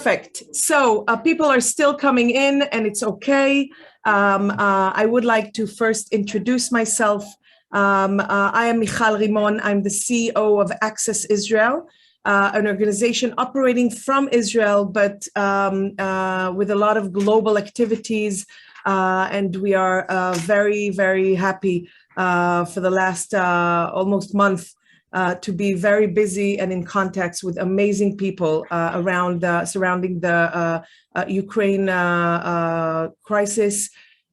Perfect. So people are still coming in, and it's okay. I would like to first introduce myself. I am Michal Rimon. I'm the CEO of Access Israel, an organization operating from Israel, but with a lot of global activities. And we are very, very happy for the last almost month to be very busy and in contacts with amazing people around surrounding the Ukraine crisis.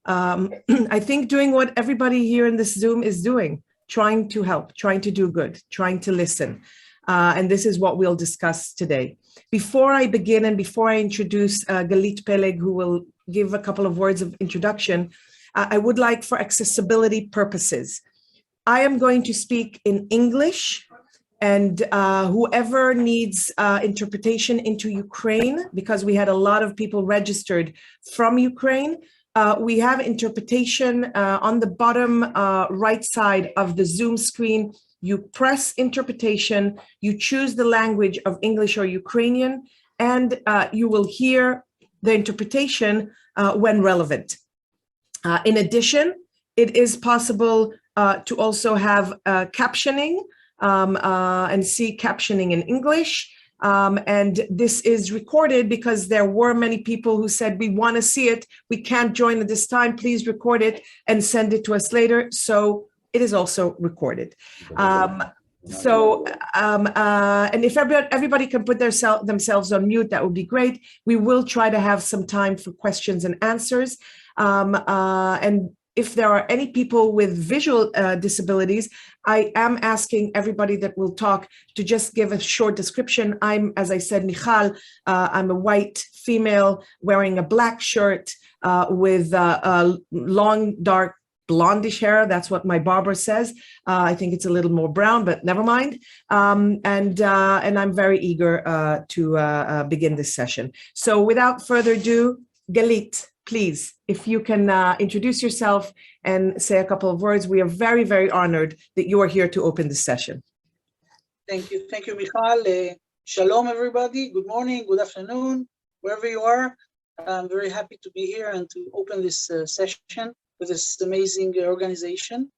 I think doing what everybody here in this Zoom is doing, trying to help, trying to do good, trying to listen. And this is what we'll discuss today. Before I begin and before I introduce Galit Peleg, who will give a couple of words of introduction, I would like, for accessibility purposes, I am going to speak in English, and whoever needs interpretation into Ukraine, because we had a lot of people registered from Ukraine, we have interpretation on the bottom right side of the Zoom screen. You press interpretation, you choose the language of English or Ukrainian, and you will hear the interpretation when relevant. In addition, it is possible to also have captioning and see captioning in English. And this is recorded because there were many people who said, we want to see it, we can't join at this time, please record it and send it to us later. So it is also recorded. And if everybody can put themselves on mute, that would be great. We will try to have some time for questions and answers. And if there are any people with visual disabilities, I am asking everybody that will talk to just give a short description. I'm, as I said, Michal. I'm a white female wearing a black shirt with long, dark, blondish hair. That's what my barber says. I think it's a little more brown, but never mind. And I'm very eager to begin this session. So without further ado, Galit, please, if you can introduce yourself and say a couple of words. We are very, very honored that you are here to open this session. Thank you, Michal. Shalom, everybody. Good morning, good afternoon, wherever you are. I'm very happy to be here and to open this session with this amazing organization.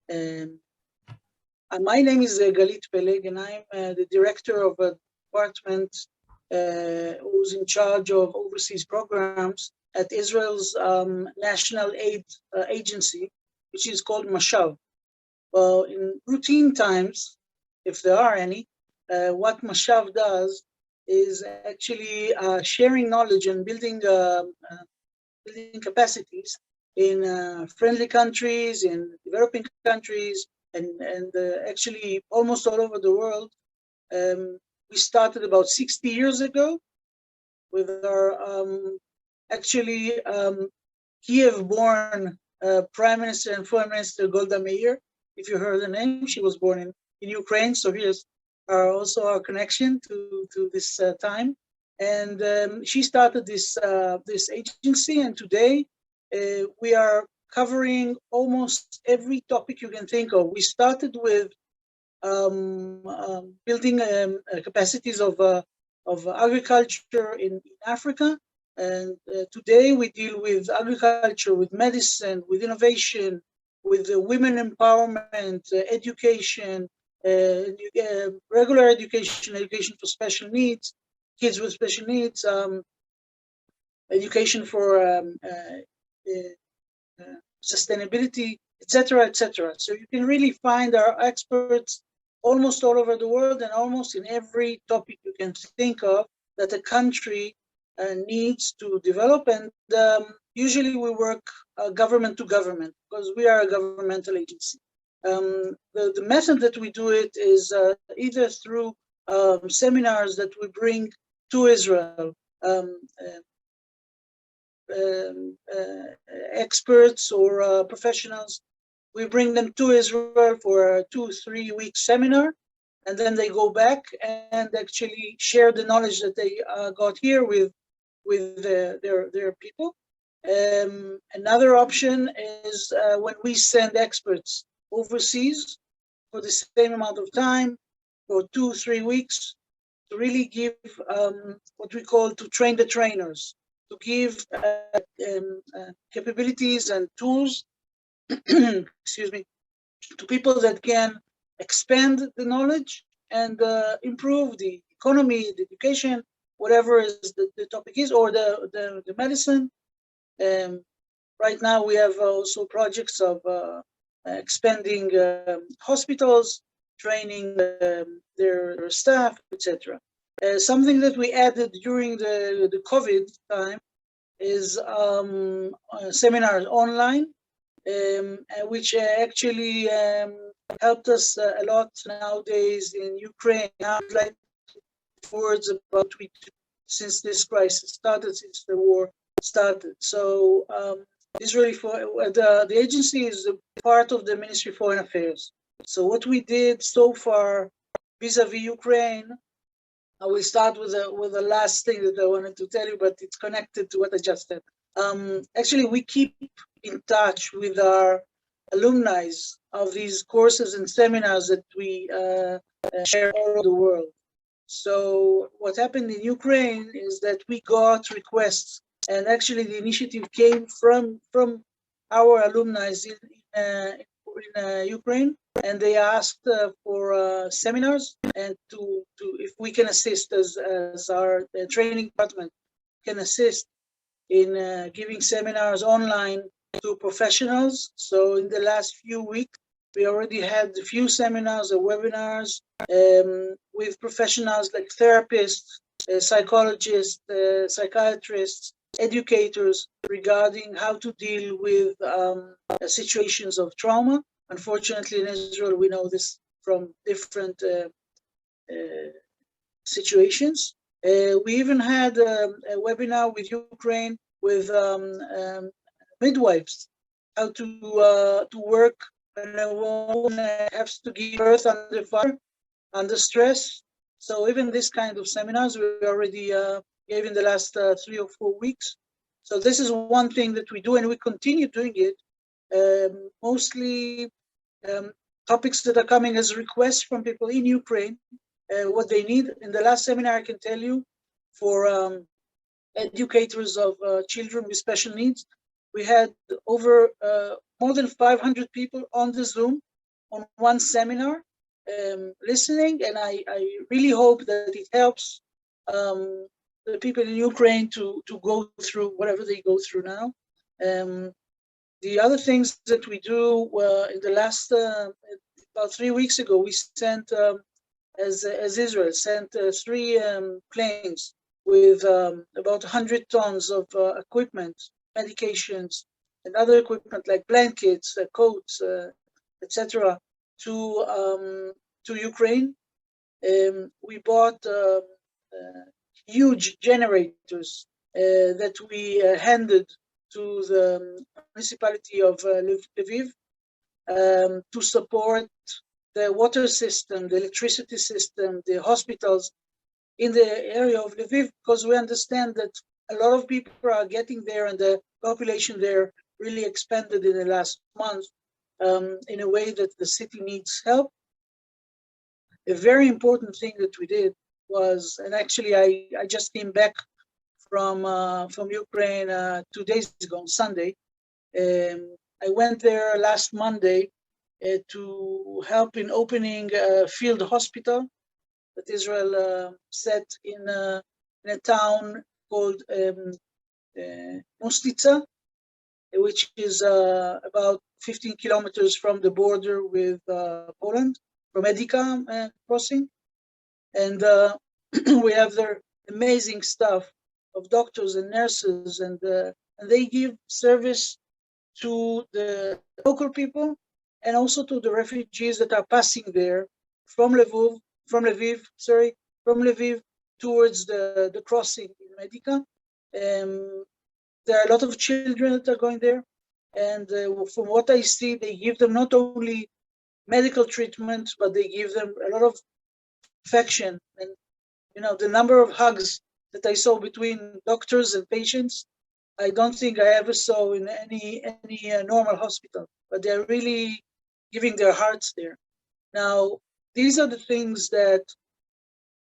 My name is Galit Peleg, and I'm the director of a department who's in charge of overseas programs at Israel's national aid agency, which is called Mashav. Well, in routine times, if there are any, what Mashav does is actually sharing knowledge and building capacities in friendly countries, in developing countries, and actually almost all over the world. We started about 60 years ago with our Kiev-born Prime Minister and Foreign Minister Golda Meir. If you heard the name, she was born in Ukraine, so here's also our connection to this time. And she started this agency, and today we are covering almost every topic you can think of. We started with building capacities of agriculture in Africa. And today we deal with agriculture, with medicine, with innovation, with women empowerment, education, regular education, education for special needs, kids with special needs, education for sustainability, etc., etc. So you can really find our experts almost all over the world and almost in every topic you can think of that a country needs to develop. And usually we work government to government because we are a governmental agency. The method that we do it is either through seminars that we bring to Israel, experts or professionals. We bring them to Israel for a 2-3 week seminar, and then they go back and actually share the knowledge that they got here with their people. Another option is when we send experts overseas for the same amount of time, for 2-3 weeks, to really give what we call to train the trainers, to give capabilities and tools, excuse me, to people that can expand the knowledge and improve the economy, the education, whatever is the topic is, or the medicine. Right now we have also projects of expanding hospitals, training their staff, etc. Something that we added during the COVID time is seminars online, which actually helped us a lot nowadays in Ukraine. I'd like words about since this crisis started, since the war started. So Israeli the agency is a part of the Ministry of Foreign Affairs. So what we did so far vis-a-vis Ukraine, I will start with the last thing that I wanted to tell you, but it's connected to what I just said. Actually, we keep in touch with our alumni of these courses and seminars that we share all over the world. So what happened in Ukraine is that we got requests, and actually the initiative came from our alumni in Ukraine, and they asked for seminars and to if we can assist as our training department can assist in giving seminars online to professionals. So in the last few weeks, we already had a few seminars or webinars with professionals like therapists, psychologists, psychiatrists, educators regarding how to deal with situations of trauma. Unfortunately, in Israel, we know this from different situations. We even had a webinar with Ukraine with midwives, how to work when a woman has to give birth under fire, under stress. So even this kind of seminars we already gave in the last 3 or 4 weeks. So this is one thing that we do, and we continue doing it. Mostly topics that are coming as requests from people in Ukraine, what they need. In the last seminar, I can tell you, for educators of children with special needs, we had over more than 500 people on the Zoom on one seminar listening, and I really hope that it helps the people in Ukraine to go through whatever they go through now. The other things that we do in the last about 3 weeks ago, we sent as Israel sent 3 planes with about 100 tons of equipment, medications, and other equipment like blankets, coats, etc., to Ukraine. We bought huge generators that we handed to the municipality of Lviv to support the water system, the electricity system, the hospitals in the area of Lviv, because we understand that a lot of people are getting there, and the population there really expanded in the last month in a way that the city needs help. A very important thing that we did was, and actually I just came back from Ukraine 2 days ago, on Sunday. I went there last Monday to help in opening a field hospital that Israel set in a town called Mostitsa, which is about 15 kilometers from the border with Poland, from Edika crossing. And we have their amazing staff of doctors and nurses, and they give service to the local people and also to the refugees that are passing there from Lviv towards the crossing in Edika. There are a lot of children that are going there, and from what I see, they give them not only medical treatment, but they give them a lot of affection. And the number of hugs that I saw between doctors and patients, I don't think I ever saw in any normal hospital. But they're really giving their hearts there. Now, these are the things that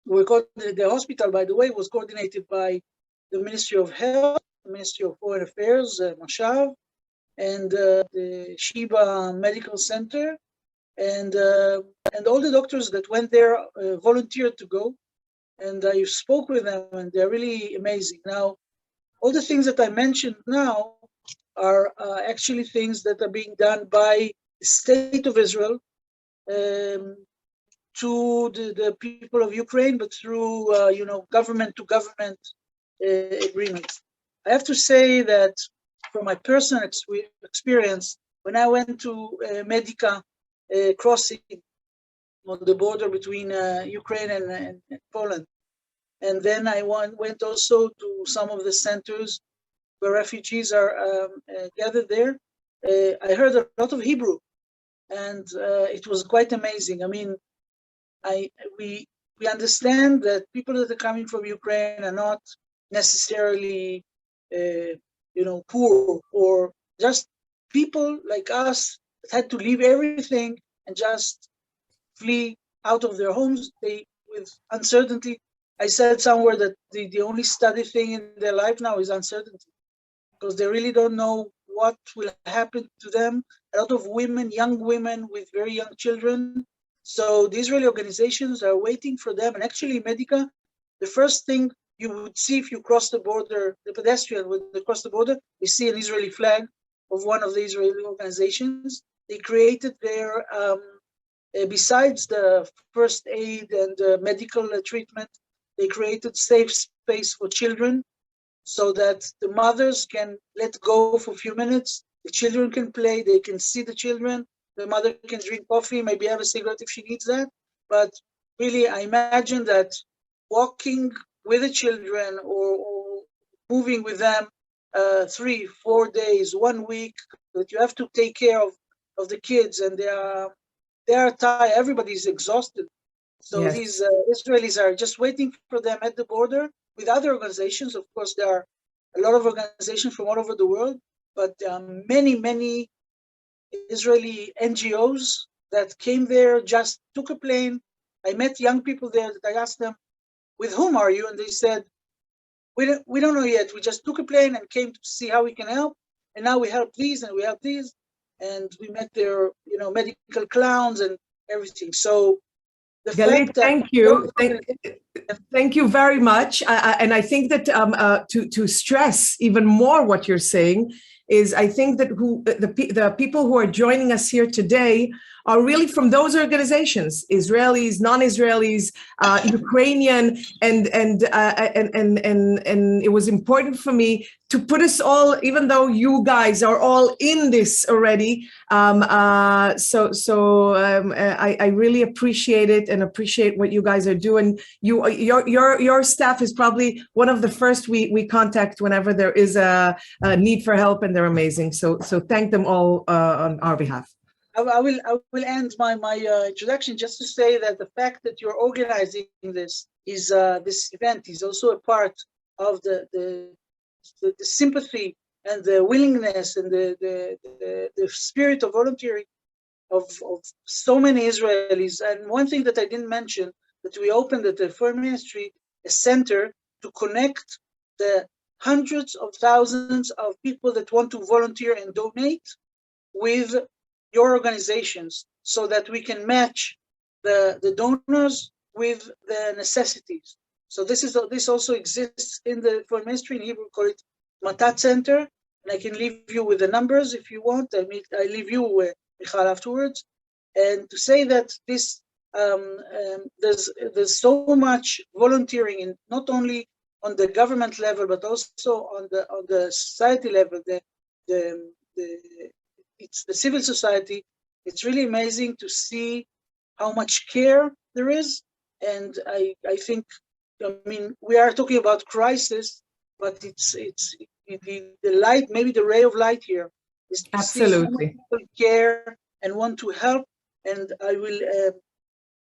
the hospital, by the way, was coordinated by the Ministry of Health, the Ministry of Foreign Affairs, Mashav, and the Sheba Medical Center, and all the doctors that went there volunteered to go, and I spoke with them, and they're really amazing. Now, all the things that I mentioned now are actually things that are being done by the State of Israel to the people of Ukraine, but through government to government agreements. I have to say that from my personal experience, when I went to Medica crossing on the border between Ukraine and Poland, and then I went also to some of the centers where refugees are gathered there, I heard a lot of Hebrew, and it was quite amazing. I mean, we understand that people that are coming from Ukraine are not necessarily, poor, or just people like us that had to leave everything and just flee out of their homes. With uncertainty. I said somewhere that the only steady thing in their life now is uncertainty, because they really don't know what will happen to them. A lot of women, young women with very young children. So the Israeli organizations are waiting for them. And actually, Medica, the first thing you would see if you cross the border, the pedestrian when they cross the border, you see an Israeli flag of one of the Israeli organizations. They created their, besides the first aid and medical treatment, they created safe space for children so that the mothers can let go for a few minutes. The children can play, they can see the children. The mother can drink coffee, maybe have a cigarette if she needs that. But really, I imagine that walking with the children or moving with them 3-4 days, 1 week, that you have to take care of the kids, and they are tired, everybody's exhausted. So yes. These Israelis are just waiting for them at the border with other organizations. Of course, there are a lot of organizations from all over the world, but there are many, many Israeli NGOs that came there, just took a plane. I met young people there that I asked them, with whom are you? And they said, we don't know yet. We just took a plane and came to see how we can help. And now we help these and we help these. And we met their, medical clowns and everything. So Galit, thank you. Thank you very much. And I think that to stress even more what you're saying is, I think that the people who are joining us here today are really from those organizations, Israelis, non-Israelis, Ukrainian, and it was important for me to put us all, even though you guys are all in this already. I really appreciate it and appreciate what you guys are doing. Your staff is probably one of the first we contact whenever there is a need for help, and they're amazing. So thank them all on our behalf. I will end my introduction just to say that the fact that you're organizing this event is also a part of the sympathy and the willingness and the spirit of volunteering of so many Israelis. And one thing that I didn't mention, that we opened at the Foreign Ministry a center to connect the hundreds of thousands of people that want to volunteer and donate with your organizations, so that we can match the donors with the necessities. So this also exists in the Foreign Ministry. In Hebrew, we call it Matat Center, and I can leave you with the numbers if you want. I leave you with Michal afterwards, and to say that this there's so much volunteering, in not only on the government level but also on the society level. It's the civil society. It's really amazing to see how much care there is. And I think, we are talking about crisis, but it's the light, maybe the ray of light here is to absolutely see how people care and want to help. And I will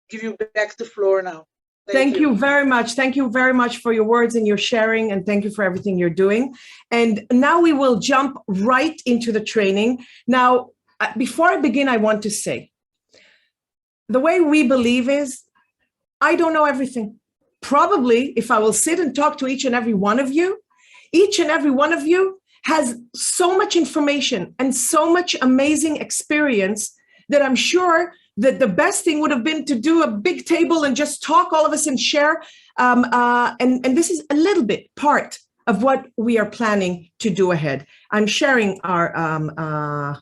give you back the floor now. Thank you very much. Thank you very much for your words and your sharing, and thank you for everything you're doing. And now we will jump right into the training. Now, before I begin, I want to say, the way we believe is, I don't know everything. probably if I will sit and talk to each and every one of you has so much information and so much amazing experience that I'm sure that the best thing would have been to do a big table and just talk, all of us, and share. And this is a little bit part of what we are planning to do ahead. I'm sharing our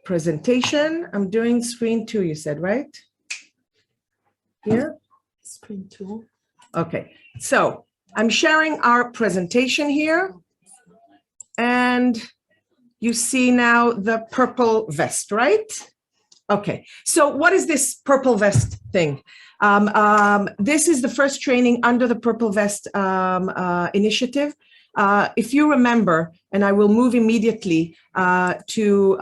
presentation. I'm doing screen 2, you said, right? Here? Screen 2. Okay, so I'm sharing our presentation here. And you see now the purple vest, right? Okay, so what is this purple vest thing? This is the first training under the Purple Vest initiative. If you remember, and I will move immediately to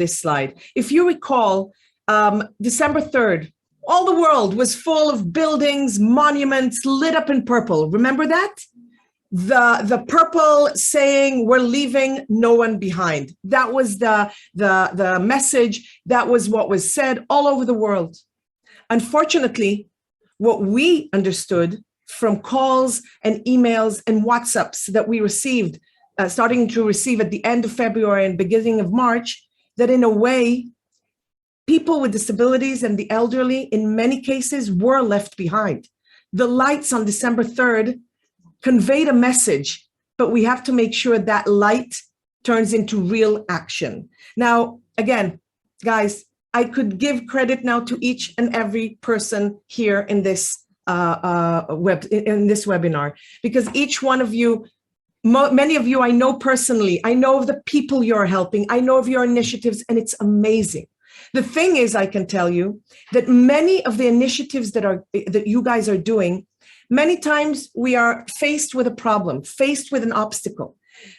this slide. If you recall, December 3rd, all the world was full of buildings, monuments lit up in purple. Remember that? The purple saying, we're leaving no one behind. That was the message. That was what was said all over the world. Unfortunately, what we understood from calls and emails and WhatsApps that we received, starting to receive at the end of February and beginning of March, that in a way, people with disabilities and the elderly, in many cases, were left behind. The lights on December 3rd conveyed a message, but we have to make sure that light turns into real action. Now, again, guys, I could give credit now to each and every person here in this webinar, because each one of you, many of you I know personally, I know of the people you're helping, I know of your initiatives, and it's amazing. The thing is, I can tell you that many of the initiatives that you guys are doing, many times we are faced with a problem, faced with an obstacle.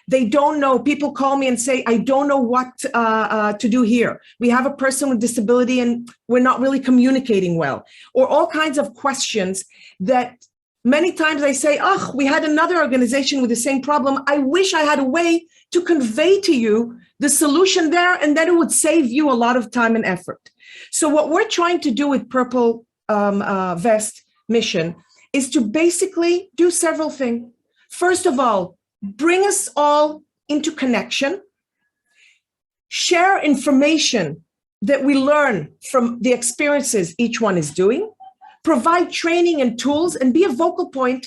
They don't know. People call me and say, I don't know what to do here. We have a person with disability and we're not really communicating well, or all kinds of questions that many times I say, oh, we had another organization with the same problem. I wish I had a way to convey to you the solution there, and then it would save you a lot of time and effort. So what we're trying to do with Purple Vest Mission is to basically do several things. First of all, bring us all into connection, share information that we learn from the experiences each one is doing, provide training and tools, and be a vocal point.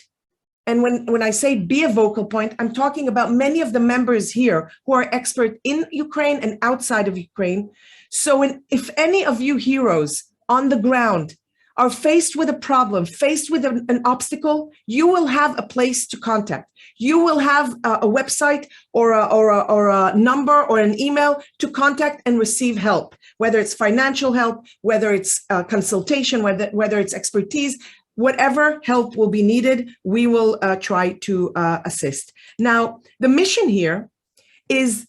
And when I say be a vocal point, I'm talking about many of the members here who are expert in Ukraine and outside of Ukraine. So if any of you heroes on the ground are faced with a problem, faced with an obstacle, you will have a place to contact. You will have a website or a number or an email to contact and receive help, whether it's financial help, whether it's consultation, whether it's expertise. Whatever help will be needed, we will try to assist. Now, the mission here is,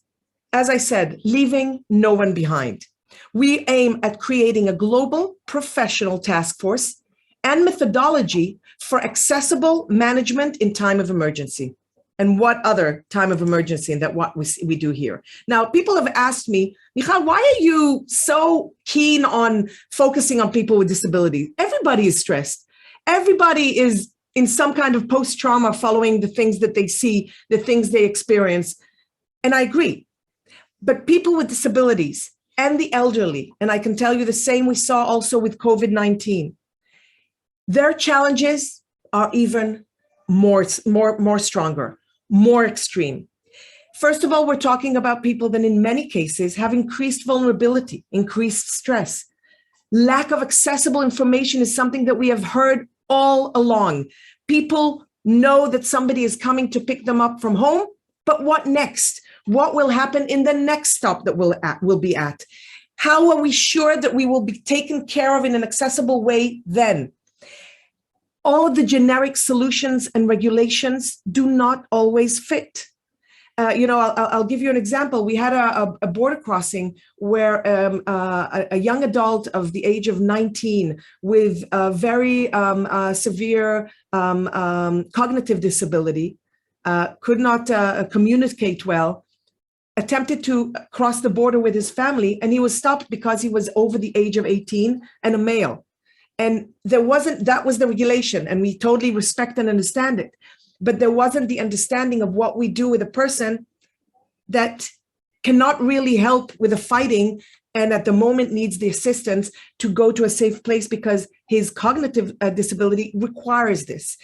as I said, leaving no one behind. We aim at creating a global professional task force and methodology for accessible management in time of emergency. And what other time of emergency and that what we do here. Now, people have asked me, Michal, why are you so keen on focusing on people with disabilities? Everybody is stressed. Everybody is in some kind of post-trauma following the things that they see, the things they experience. And I agree. But people with disabilities and the elderly, and I can tell you the same we saw also with COVID-19, their challenges are even more stronger, more extreme. First of all, we're talking about people that in many cases have increased vulnerability, increased stress. Lack of accessible information is something that we have heard all along. People know that somebody is coming to pick them up from home, but what next? What will happen in the next stop that we'll be at? How are we sure that we will be taken care of in an accessible way then? All of the generic solutions and regulations do not always fit. I'll give you an example. We had a border crossing where a young adult of the age of 19 with a very severe cognitive disability could not communicate well, attempted to cross the border with his family, and he was stopped because he was over the age of 18 and a male. And that was the regulation, and we totally respect and understand it. But there wasn't the understanding of what we do with a person that cannot really help with the fighting and at the moment needs the assistance to go to a safe place because his cognitive disability requires this.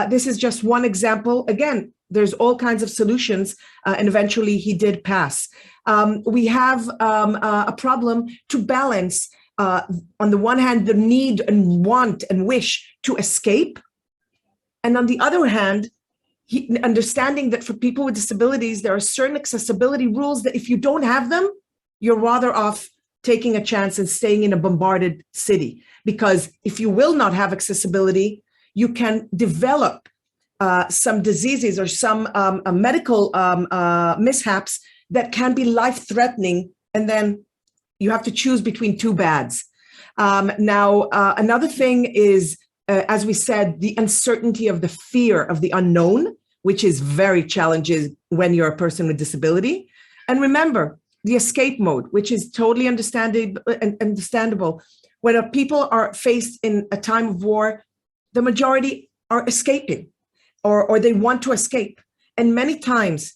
This is just one example. Again, there's all kinds of solutions, and eventually he did pass. We have a problem to balance, on the one hand, the need and want and wish to escape, and on the other hand, understanding that for people with disabilities, there are certain accessibility rules that if you don't have them, you're rather off taking a chance and staying in a bombarded city. Because if you will not have accessibility, you can develop some diseases or some medical mishaps that can be life-threatening, and then you have to choose between two bads. Now, another thing is, as we said, the uncertainty of the fear of the unknown, which is very challenging when you're a person with disability. And remember, the escape mode, which is totally understandable. When people are faced in a time of war, the majority are escaping, or they want to escape. And many times,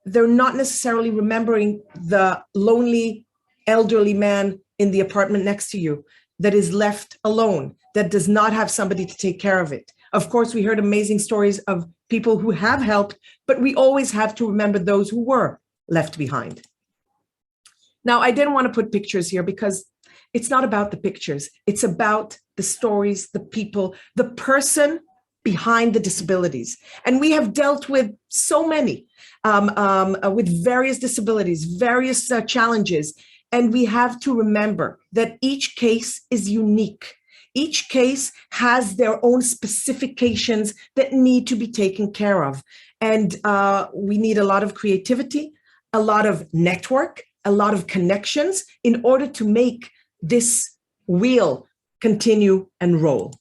they're not necessarily remembering the lonely elderly man in the apartment next to you that is left alone, that does not have somebody to take care of it. Of course, we heard amazing stories of people who have helped, but we always have to remember those who were left behind. Now, I didn't want to put pictures here because it's not about the pictures. It's about the stories, the people, the person behind the disabilities. And we have dealt with so many, with various disabilities, various challenges. And we have to remember that each case is unique. Each case has their own specifications that need to be taken care of. And we need a lot of creativity, a lot of network, a lot of connections in order to make this wheel continue and roll.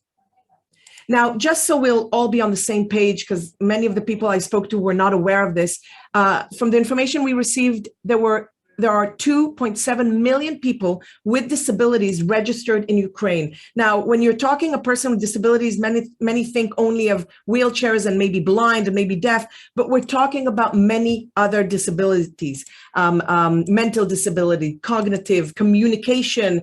Now, just so we'll all be on the same page, because many of the people I spoke to were not aware of this, from the information we received, there are 2.7 million people with disabilities registered in Ukraine. Now, when you're talking a person with disabilities, many think only of wheelchairs and maybe blind and maybe deaf, but we're talking about many other disabilities, mental disability, cognitive, communication,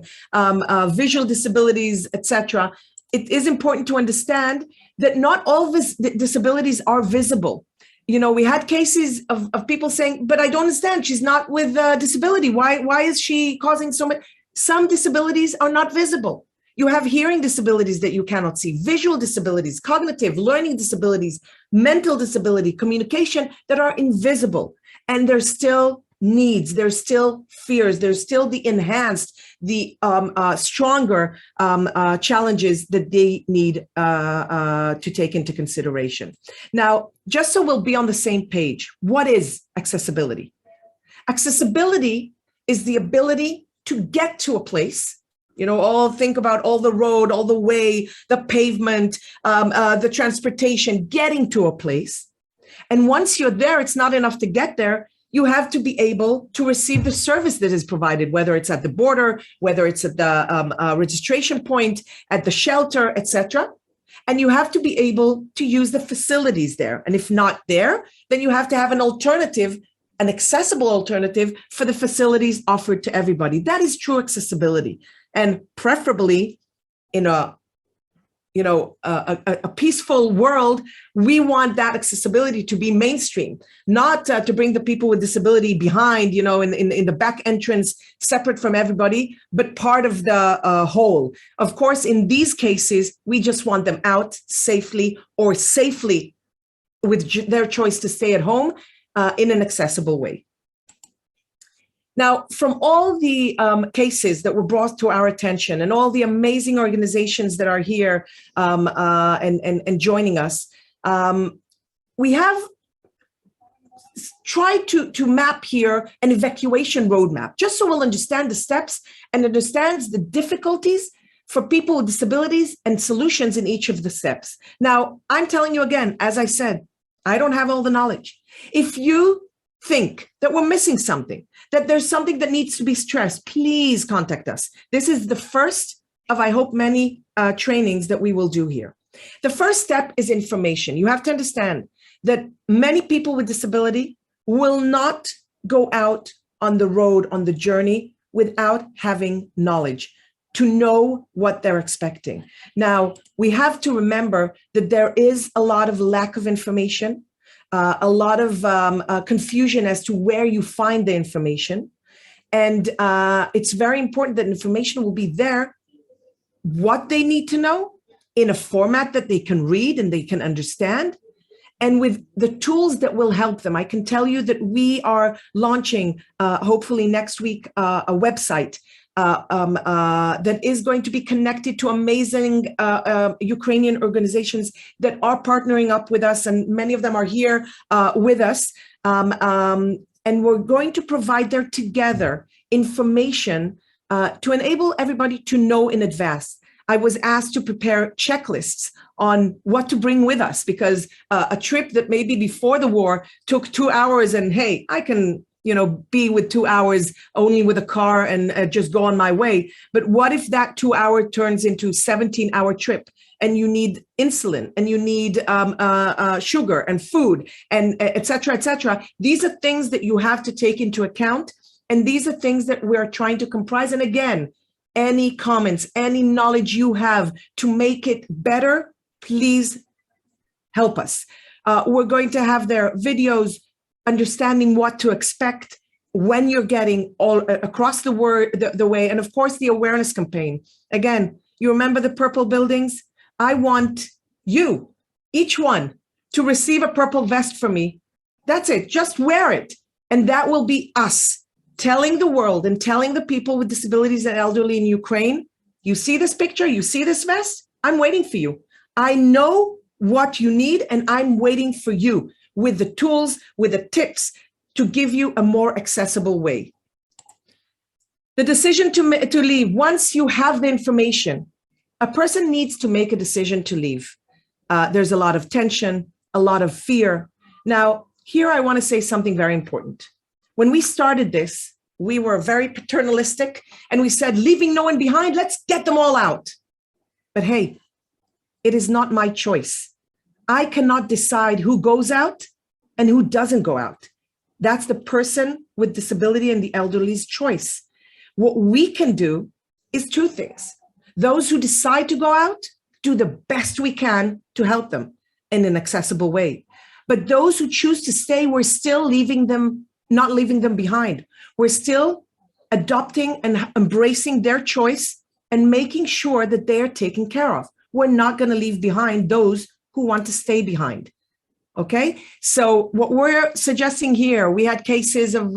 visual disabilities, etc. It is important to understand that not all disabilities are visible. You know, we had cases of people saying, but I don't understand, she's not with a disability. Why is she causing so much? Some disabilities are not visible. You have hearing disabilities that you cannot see, visual disabilities, cognitive, learning disabilities, mental disability, communication that are invisible. And there's still needs, there's still fears, there's still the enhanced, the stronger challenges that they need to take into consideration. Now, just so we'll be on the same page, what is accessibility? Accessibility is the ability to get to a place. You know, think about all the road, all the way, the pavement, the transportation, getting to a place. And once you're there, it's not enough to get there. You have to be able to receive the service that is provided, whether it's at the border, whether it's at the registration point, at the shelter, etc. And you have to be able to use the facilities there. And if not there, then you have to have an alternative, an accessible alternative for the facilities offered to everybody. That is true accessibility. And preferably in a peaceful world, we want that accessibility to be mainstream, not to bring the people with disability behind, you know, in the back entrance, separate from everybody, but part of the whole. Of course, in these cases, we just want them out safely or safely with their choice to stay at home in an accessible way. Now, from all the cases that were brought to our attention and all the amazing organizations that are here and joining us, we have tried to map here an evacuation roadmap, just so we'll understand the steps and understand the difficulties for people with disabilities and solutions in each of the steps. Now, I'm telling you again, as I said, I don't have all the knowledge. If you think that we're missing something, that there's something that needs to be stressed, please contact us. This is the first of, I hope, many trainings that we will do here. The first step is information. You have to understand that many people with disability will not go out on the road, on the journey, without having knowledge, to know what they're expecting. Now, we have to remember that there is a lot of lack of information, a lot of confusion as to where you find the information. And it's very important that information will be there, what they need to know, in a format that they can read and they can understand, and with the tools that will help them. I can tell you that we are launching, hopefully next week, a website that is going to be connected to amazing Ukrainian organizations that are partnering up with us, and many of them are here with us. And we're going to provide there together information to enable everybody to know in advance. I was asked to prepare checklists on what to bring with us, because a trip that maybe before the war took 2 hours, and hey, I can be with 2 hours only with a car and just go on my way. But what if that 2 hour turns into 17-hour trip, and you need insulin, and you need sugar and food, and et cetera, et cetera? These are things that you have to take into account. And these are things that we're trying to comprise. And again, any comments, any knowledge you have to make it better, please help us. We're going to have their videos, understanding what to expect when you're getting all across the way. And of course, the awareness campaign. Again, you remember the purple buildings? I want you, each one, to receive a purple vest from me. That's it. Just wear it. And that will be us telling the world and telling the people with disabilities and elderly in Ukraine, you see this picture, you see this vest? I'm waiting for you. I know what you need, and I'm waiting for you with the tools, with the tips to give you a more accessible way. The decision to leave, once you have the information, a person needs to make a decision to leave. There's a lot of tension, a lot of fear. Now, here I want to say something very important. When we started this, we were very paternalistic, and we said, leaving no one behind, let's get them all out. But hey, it is not my choice. I cannot decide who goes out and who doesn't go out. That's the person with disability and the elderly's choice. What we can do is two things. Those who decide to go out, do the best we can to help them in an accessible way. But those who choose to stay, we're still not leaving them behind. We're still adopting and embracing their choice and making sure that they are taken care of. We're not going to leave behind those who want to stay behind. Okay? So what we're suggesting here, we had cases of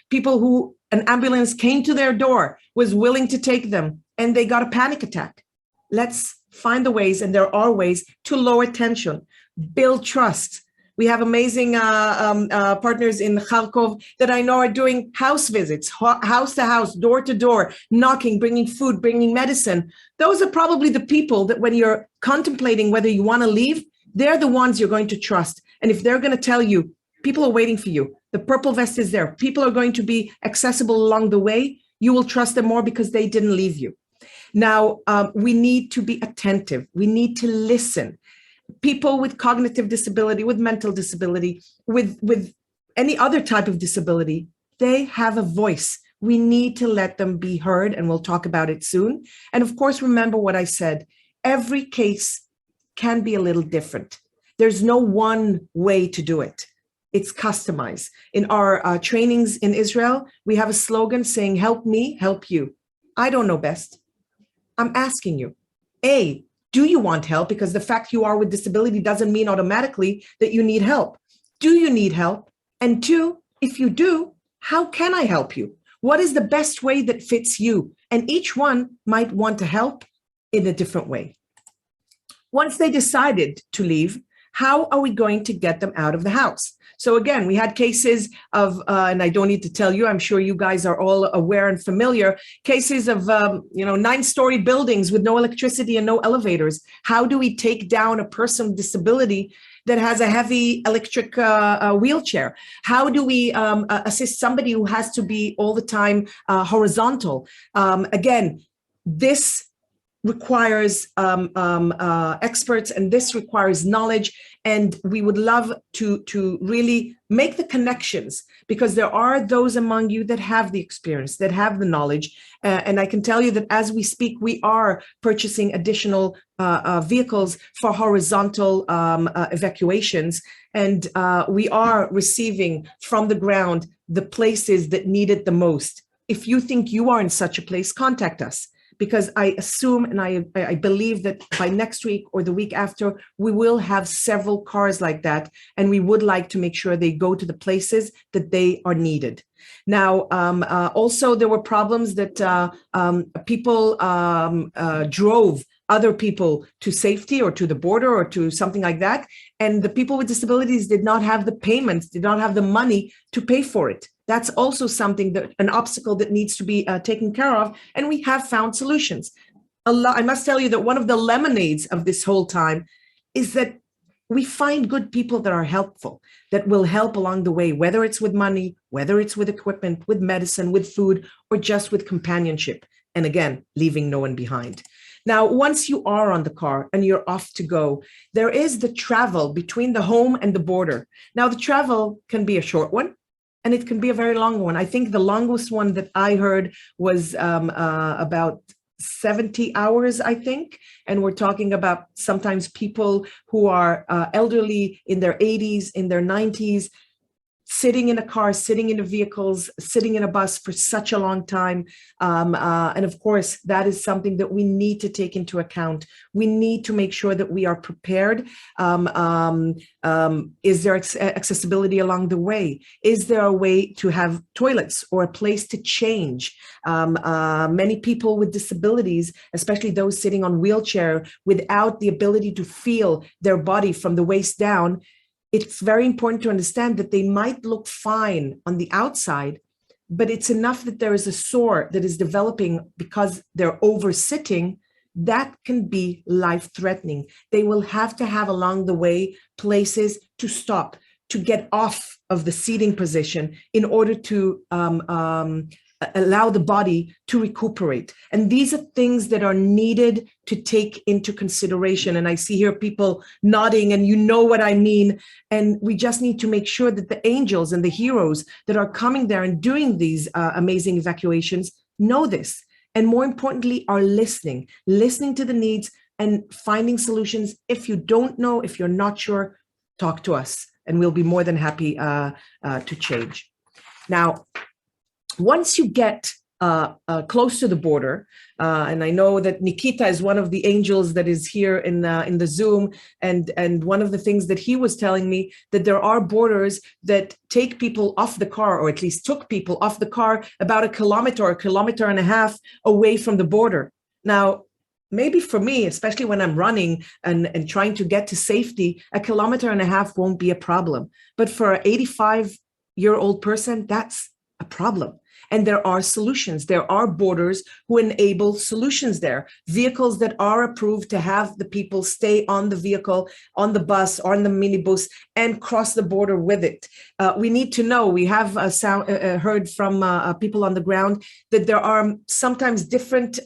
people who an ambulance came to their door, was willing to take them, and they got a panic attack. Let's find the ways, and there are ways, to lower tension, build trust. We have amazing partners in Kharkov that I know are doing house visits, house to house, door to door, knocking, bringing food, bringing medicine. Those are probably the people that when you're contemplating whether you want to leave, they're the ones you're going to trust. And if they're going to tell you, people are waiting for you, the purple vest is there, people are going to be accessible along the way, you will trust them more because they didn't leave you. Now, we need to be attentive. We need to listen. People with cognitive disability, with mental disability, with any other type of disability, they have a voice. We need to let them be heard, and we'll talk about it soon. And of course, remember what I said, every case can be a little different. There's no one way to do it. It's customized. In our trainings in Israel, we have a slogan saying, help me, help you. I don't know best. I'm asking you, A, do you want help? Because the fact you are with disability doesn't mean automatically that you need help. Do you need help? And two, if you do, how can I help you? What is the best way that fits you? And each one might want to help in a different way. Once they decided to leave, how are we going to get them out of the house? So again, we had cases of, and I don't need to tell you, I'm sure you guys are all aware and familiar, cases of 9-story buildings with no electricity and no elevators. How do we take down a person with disability that has a heavy electric wheelchair? How do we assist somebody who has to be all the time horizontal? Again, this requires experts, and this requires knowledge. And we would love to really make the connections, because there are those among you that have the experience, that have the knowledge. And I can tell you that as we speak, we are purchasing additional vehicles for horizontal evacuations. And we are receiving from the ground the places that need it the most. If you think you are in such a place, contact us, because I assume and I believe that by next week or the week after, we will have several cars like that, and we would like to make sure they go to the places that they are needed. Now, also there were problems that people drove other people to safety or to the border or to something like that, and the people with disabilities did not have the payments, did not have the money to pay for it. That's also something, that an obstacle that needs to be taken care of, and we have found solutions. I must tell you that one of the lemonades of this whole time is that we find good people that are helpful, that will help along the way, whether it's with money, whether it's with equipment, with medicine, with food, or just with companionship. And again, leaving no one behind. Now, once you are on the car and you're off to go, there is the travel between the home and the border. Now, the travel can be a short one, and it can be a very long one. I think the longest one that I heard was about 70 hours, I think. And we're talking about sometimes people who are elderly, in their 80s, in their 90s, sitting in a car, sitting in the vehicles, sitting in a bus for such a long time. And of course, that is something that we need to take into account. We need to make sure that we are prepared. Is there accessibility along the way? Is there a way to have toilets or a place to change? Many people with disabilities, especially those sitting on wheelchair without the ability to feel their body from the waist down, it's very important to understand that they might look fine on the outside, but it's enough that there is a sore that is developing because they're over-sitting. That can be life-threatening. They will have to have along the way places to stop, to get off of the seating position in order to allow the body to recuperate. And these are things that are needed to take into consideration. And I see here people nodding, and you know what I mean. And we just need to make sure that the angels and the heroes that are coming there and doing these amazing evacuations know this. And more importantly, are listening to the needs and finding solutions. If you don't know, if you're not sure, talk to us, and we'll be more than happy to change. Now, once you get close to the border, and I know that Nikita is one of the angels that is here in the Zoom, and one of the things that he was telling me, that there are borders that take people off the car, or at least took people off the car about 1 kilometer or 1.5 kilometers away from the border. Now, maybe for me, especially when I'm running and trying to get to safety, 1.5 kilometers won't be a problem. But for an 85-year-old person, that's a problem. And there are solutions. There are borders who enable solutions there. Vehicles that are approved to have the people stay on the vehicle, on the bus or on the minibus, and cross the border with it. We need to know, we have heard from people on the ground that there are sometimes different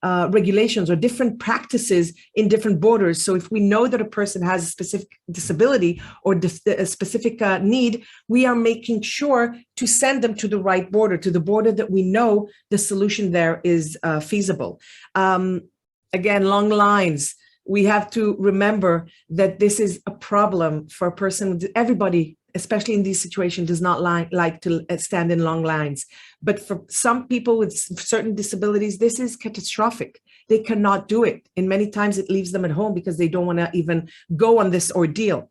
regulations or different practices in different borders. So if we know that a person has a specific disability or a specific need, we are making sure to send them to the right border, to the border that we know the solution there is feasible. Again, long lines. We have to remember that this is a problem for a person. Everybody, especially in these situations, does not like to stand in long lines. But for some people with certain disabilities, this is catastrophic. They cannot do it. And many times it leaves them at home because they don't want to even go on this ordeal.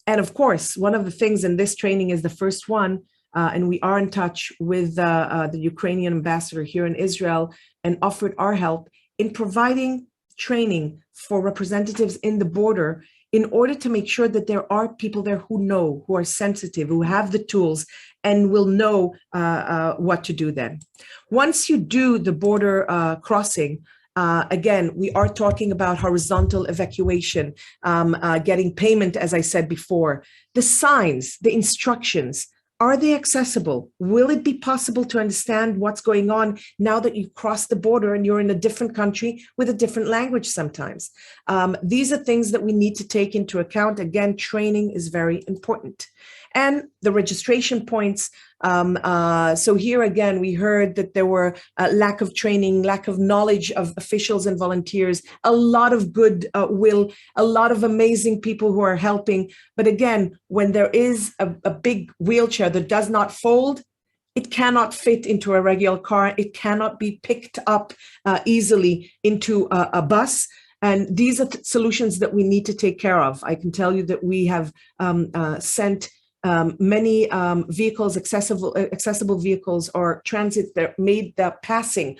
And of course, one of the things in this training is the first one, and we are in touch with the Ukrainian ambassador here in Israel and offered our help in providing training for representatives in the border in order to make sure that there are people there who know, who are sensitive, who have the tools and will know what to do then. Once you do the border crossing, again, we are talking about horizontal evacuation, getting payment, as I said before. The signs, the instructions Are they accessible? Will it be possible to understand what's going on now that you've crossed the border and you're in a different country with a different language sometimes? These are things that we need to take into account. Again, training is very important. And the registration points. So here again, we heard that there were lack of training, lack of knowledge of officials and volunteers, a lot of good will, a lot of amazing people who are helping. But again, when there is a big wheelchair that does not fold, it cannot fit into a regular car. It cannot be picked up easily into a bus. And these are solutions that we need to take care of. I can tell you that we have sent many vehicles, accessible vehicles or transit that made the passing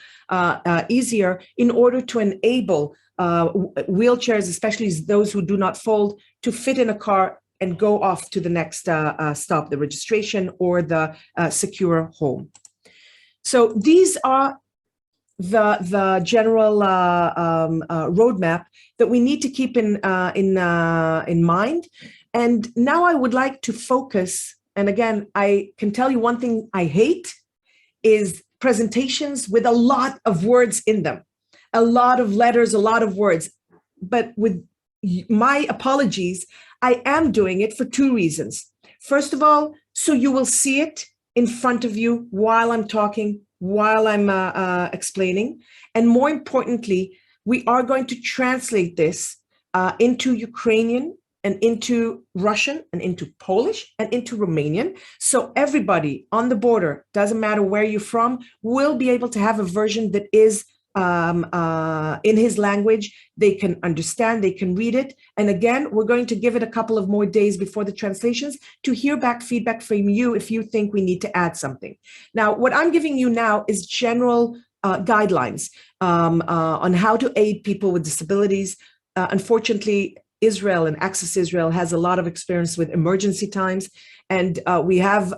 easier in order to enable wheelchairs, especially those who do not fold, to fit in a car and go off to the next stop, the registration or the secure home. So these are the general roadmap that we need to keep in mind. And now I would like to focus, and again, I can tell you one thing I hate is presentations with a lot of words in them, a lot of letters, a lot of words. But with my apologies, I am doing it for two reasons. First of all, so you will see it in front of you while I'm talking, while I'm explaining. And more importantly, we are going to translate this into Ukrainian and into Russian and into Polish and into Romanian. So everybody on the border, doesn't matter where you're from, will be able to have a version that is in his language. They can understand, they can read it. And again, we're going to give it a couple of more days before the translations to hear back feedback from you if you think we need to add something. Now, what I'm giving you now is general guidelines on how to aid people with disabilities. Unfortunately, Israel and Access Israel has a lot of experience with emergency times. And we have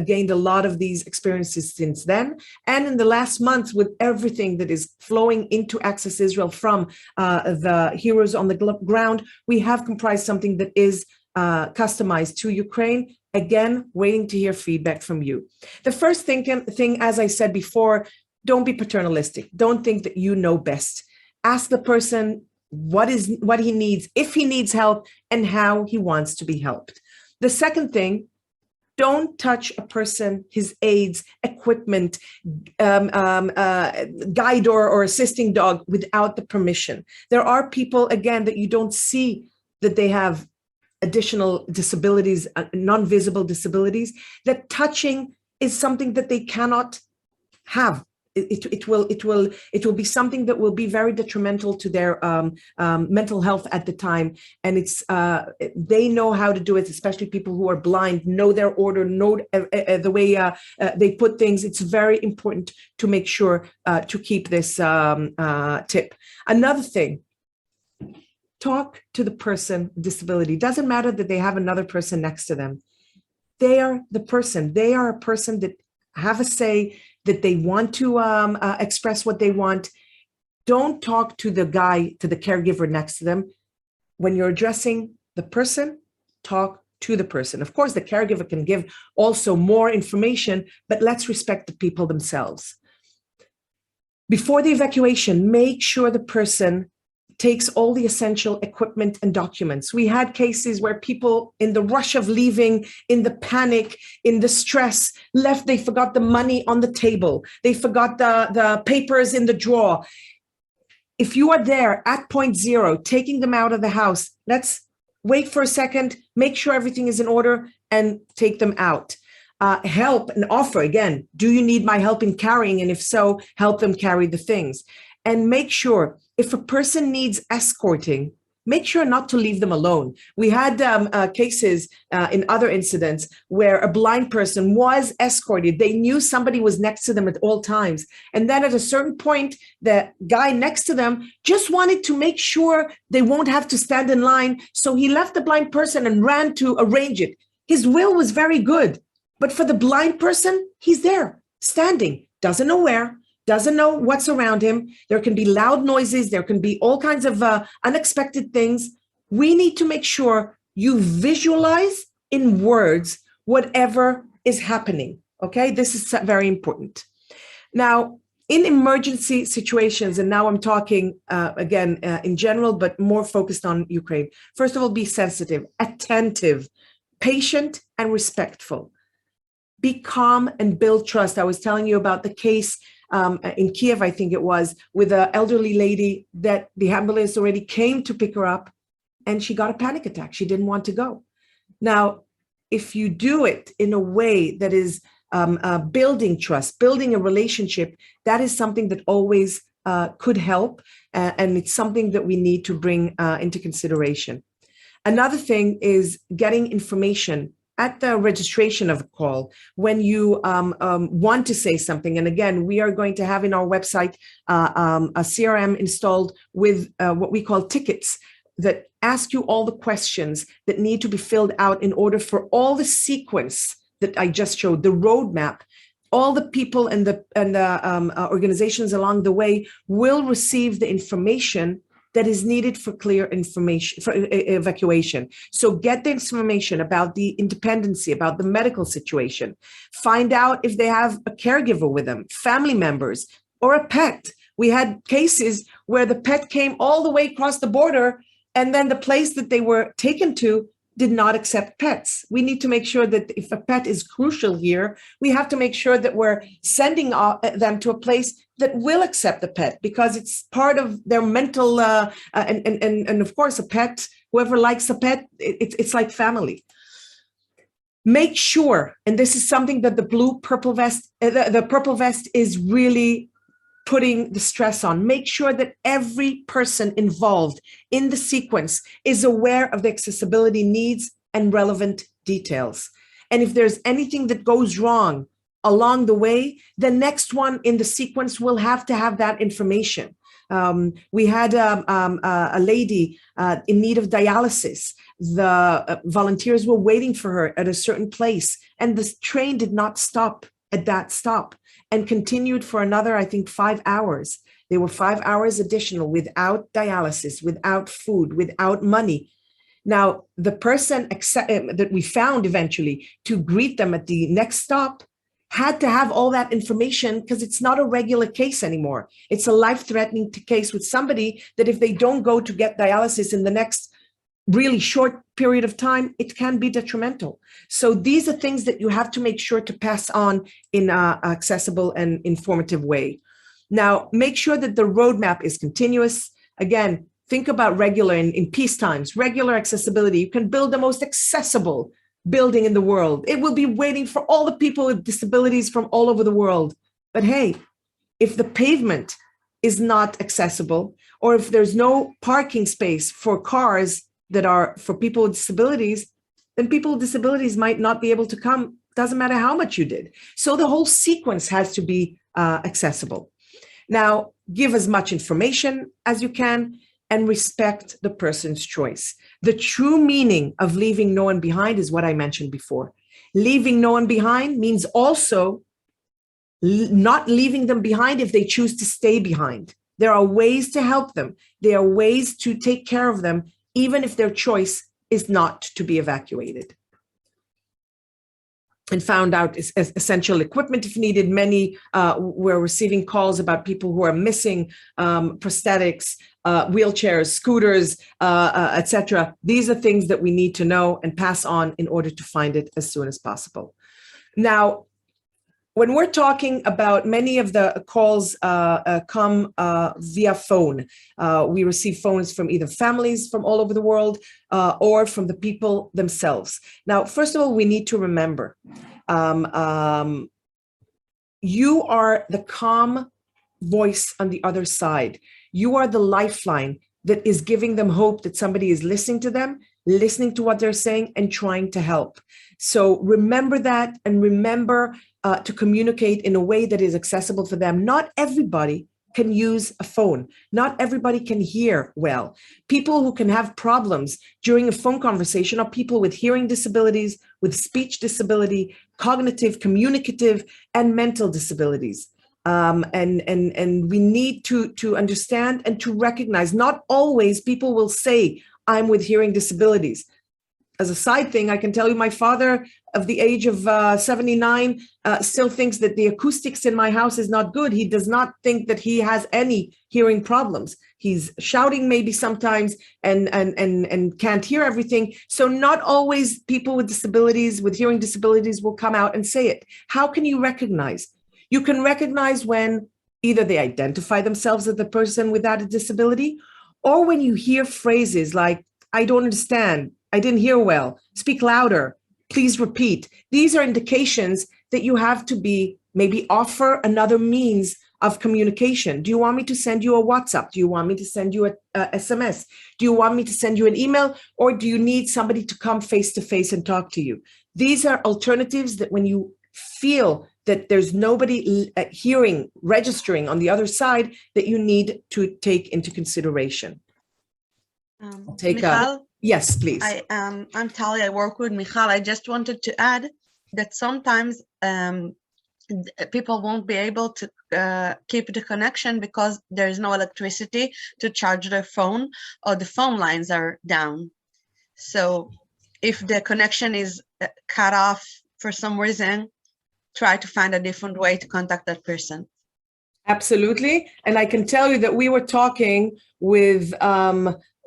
gained a lot of these experiences since then. And in the last month, with everything that is flowing into Access Israel from the heroes on the ground, we have comprised something that is customized to Ukraine. Again, waiting to hear feedback from you. The first thing, as I said before, don't be paternalistic. Don't think that you know best. Ask the person what he needs, if he needs help, and how he wants to be helped. The second thing, don't touch a person, his aids, equipment, guide or assisting dog without the permission. There are people, again, that you don't see that they have additional disabilities, non-visible disabilities, that touching is something that they cannot have. It will be something that will be very detrimental to their mental health at the time. And they know how to do it, especially people who are blind, know their order, know the way they put things. It's very important to make sure to keep this tip. Another thing, talk to the person with disability. Doesn't matter that they have another person next to them. They are the person. They are a person that have a say, that they want to express what they want. Don't talk to the caregiver next to them. When you're addressing the person, talk to the person. Of course, the caregiver can give also more information, but let's respect the people themselves. Before the evacuation, make sure the person takes all the essential equipment and documents. We had cases where people, in the rush of leaving, in the panic, in the stress, left, they forgot the money on the table. They forgot the papers in the drawer. If you are there at point zero, taking them out of the house, let's wait for a second, make sure everything is in order, and take them out. Help and offer, again, do you need my help in carrying? And if so, help them carry the things. And make sure, if a person needs escorting, make sure not to leave them alone. We had cases in other incidents where a blind person was escorted. They knew somebody was next to them at all times. And then at a certain point, the guy next to them just wanted to make sure they won't have to stand in line. So he left the blind person and ran to arrange it. His will was very good. But for the blind person, he's there, standing, doesn't know where, doesn't know what's around him. There can be loud noises. There can be all kinds of unexpected things. We need to make sure you visualize in words whatever is happening. Okay, this is very important. Now, in emergency situations, and now I'm talking again in general, but more focused on Ukraine. First of all, be sensitive, attentive, patient, and respectful. Be calm and build trust. I was telling you about the case in Kiev, I think it was, with an elderly lady that the ambulance already came to pick her up, and she got a panic attack. She didn't want to go. Now, if you do it in a way that is building trust, building a relationship, that is something that always could help, and it's something that we need to bring into consideration. Another thing is getting information at the registration of a call when you want to say something. And again, we are going to have in our website a CRM installed with what we call tickets that ask you all the questions that need to be filled out in order for all the sequence that I just showed, the roadmap. All the people and the organizations along the way will receive the information that is needed for clear information, for evacuation. So get the information about the independency, about the medical situation. Find out if they have a caregiver with them, family members, or a pet. We had cases where the pet came all the way across the border, and then the place that they were taken to did not accept pets. We need to make sure that if a pet is crucial here, we have to make sure that we're sending them to a place that will accept the pet, because it's part of their mental, and of course a pet, whoever likes a pet, it's like family. Make sure, and this is something that the purple vest is really putting the stress on, make sure that every person involved in the sequence is aware of the accessibility needs and relevant details. And if there's anything that goes wrong along the way, the next one in the sequence will have to have that information. We had a lady in need of dialysis. The volunteers were waiting for her at a certain place, and the train did not stop at that stop and continued for another, I think, 5 hours. There were 5 hours additional without dialysis, without food, without money. Now, the person that we found eventually to greet them at the next stop had to have all that information, because it's not a regular case anymore. It's a life-threatening case with somebody that if they don't go to get dialysis in the next really short period of time, it can be detrimental. So these are things that you have to make sure to pass on in an accessible and informative way. Now, make sure that the roadmap is continuous. Again, think about regular, in peace times, regular accessibility. You can build the most accessible building in the world. It will be waiting for all the people with disabilities from all over the world. But hey, if the pavement is not accessible, or if there's no parking space for cars that are for people with disabilities, then people with disabilities might not be able to come. Doesn't matter how much you did. So the whole sequence has to be accessible. Now, give as much information as you can and respect the person's choice. The true meaning of leaving no one behind is what I mentioned before. Leaving no one behind means also not leaving them behind if they choose to stay behind. There are ways to help them. There are ways to take care of them, even if their choice is not to be evacuated. And found out essential equipment if needed. Many were receiving calls about people who are missing prosthetics, wheelchairs, scooters, etc. These are things that we need to know and pass on in order to find it as soon as possible. Now, when we're talking about many of the calls come via phone, we receive phones from either families from all over the world or from the people themselves. Now, first of all, we need to remember, you are the calm voice on the other side. You are the lifeline that is giving them hope that somebody is listening to them, listening to what they're saying, and trying to help. So remember that, and remember to communicate in a way that is accessible for them. Not everybody can use a phone. Not everybody can hear well. People who can have problems during a phone conversation are people with hearing disabilities, with speech disability, cognitive, communicative, and mental disabilities. And we need to understand and to recognize, not always people will say, I'm with hearing disabilities. as a side thing, I can tell you my father of the age of 79 still thinks that the acoustics in my house is not good. He does not think that he has any hearing problems. He's shouting maybe sometimes and can't hear everything. So not always people with disabilities, with hearing disabilities, will come out and say it. How can you recognize? You can recognize when either they identify themselves as the person without a disability, or when you hear phrases like, I don't understand, I didn't hear well, speak louder, please repeat. These are indications that you have to maybe offer another means of communication. Do you want me to send you a WhatsApp? Do you want me to send you a SMS? Do you want me to send you an email? Or do you need somebody to come face to face and talk to you? These are alternatives that when you feel that there's nobody registering on the other side, that you need to take into consideration. Yes, please. I'm Tali. I work with Michal. I just wanted to add that sometimes people won't be able to keep the connection because there is no electricity to charge their phone, or the phone lines are down. So if the connection is cut off for some reason, try to find a different way to contact that person. Absolutely. And I can tell you that we were talking with,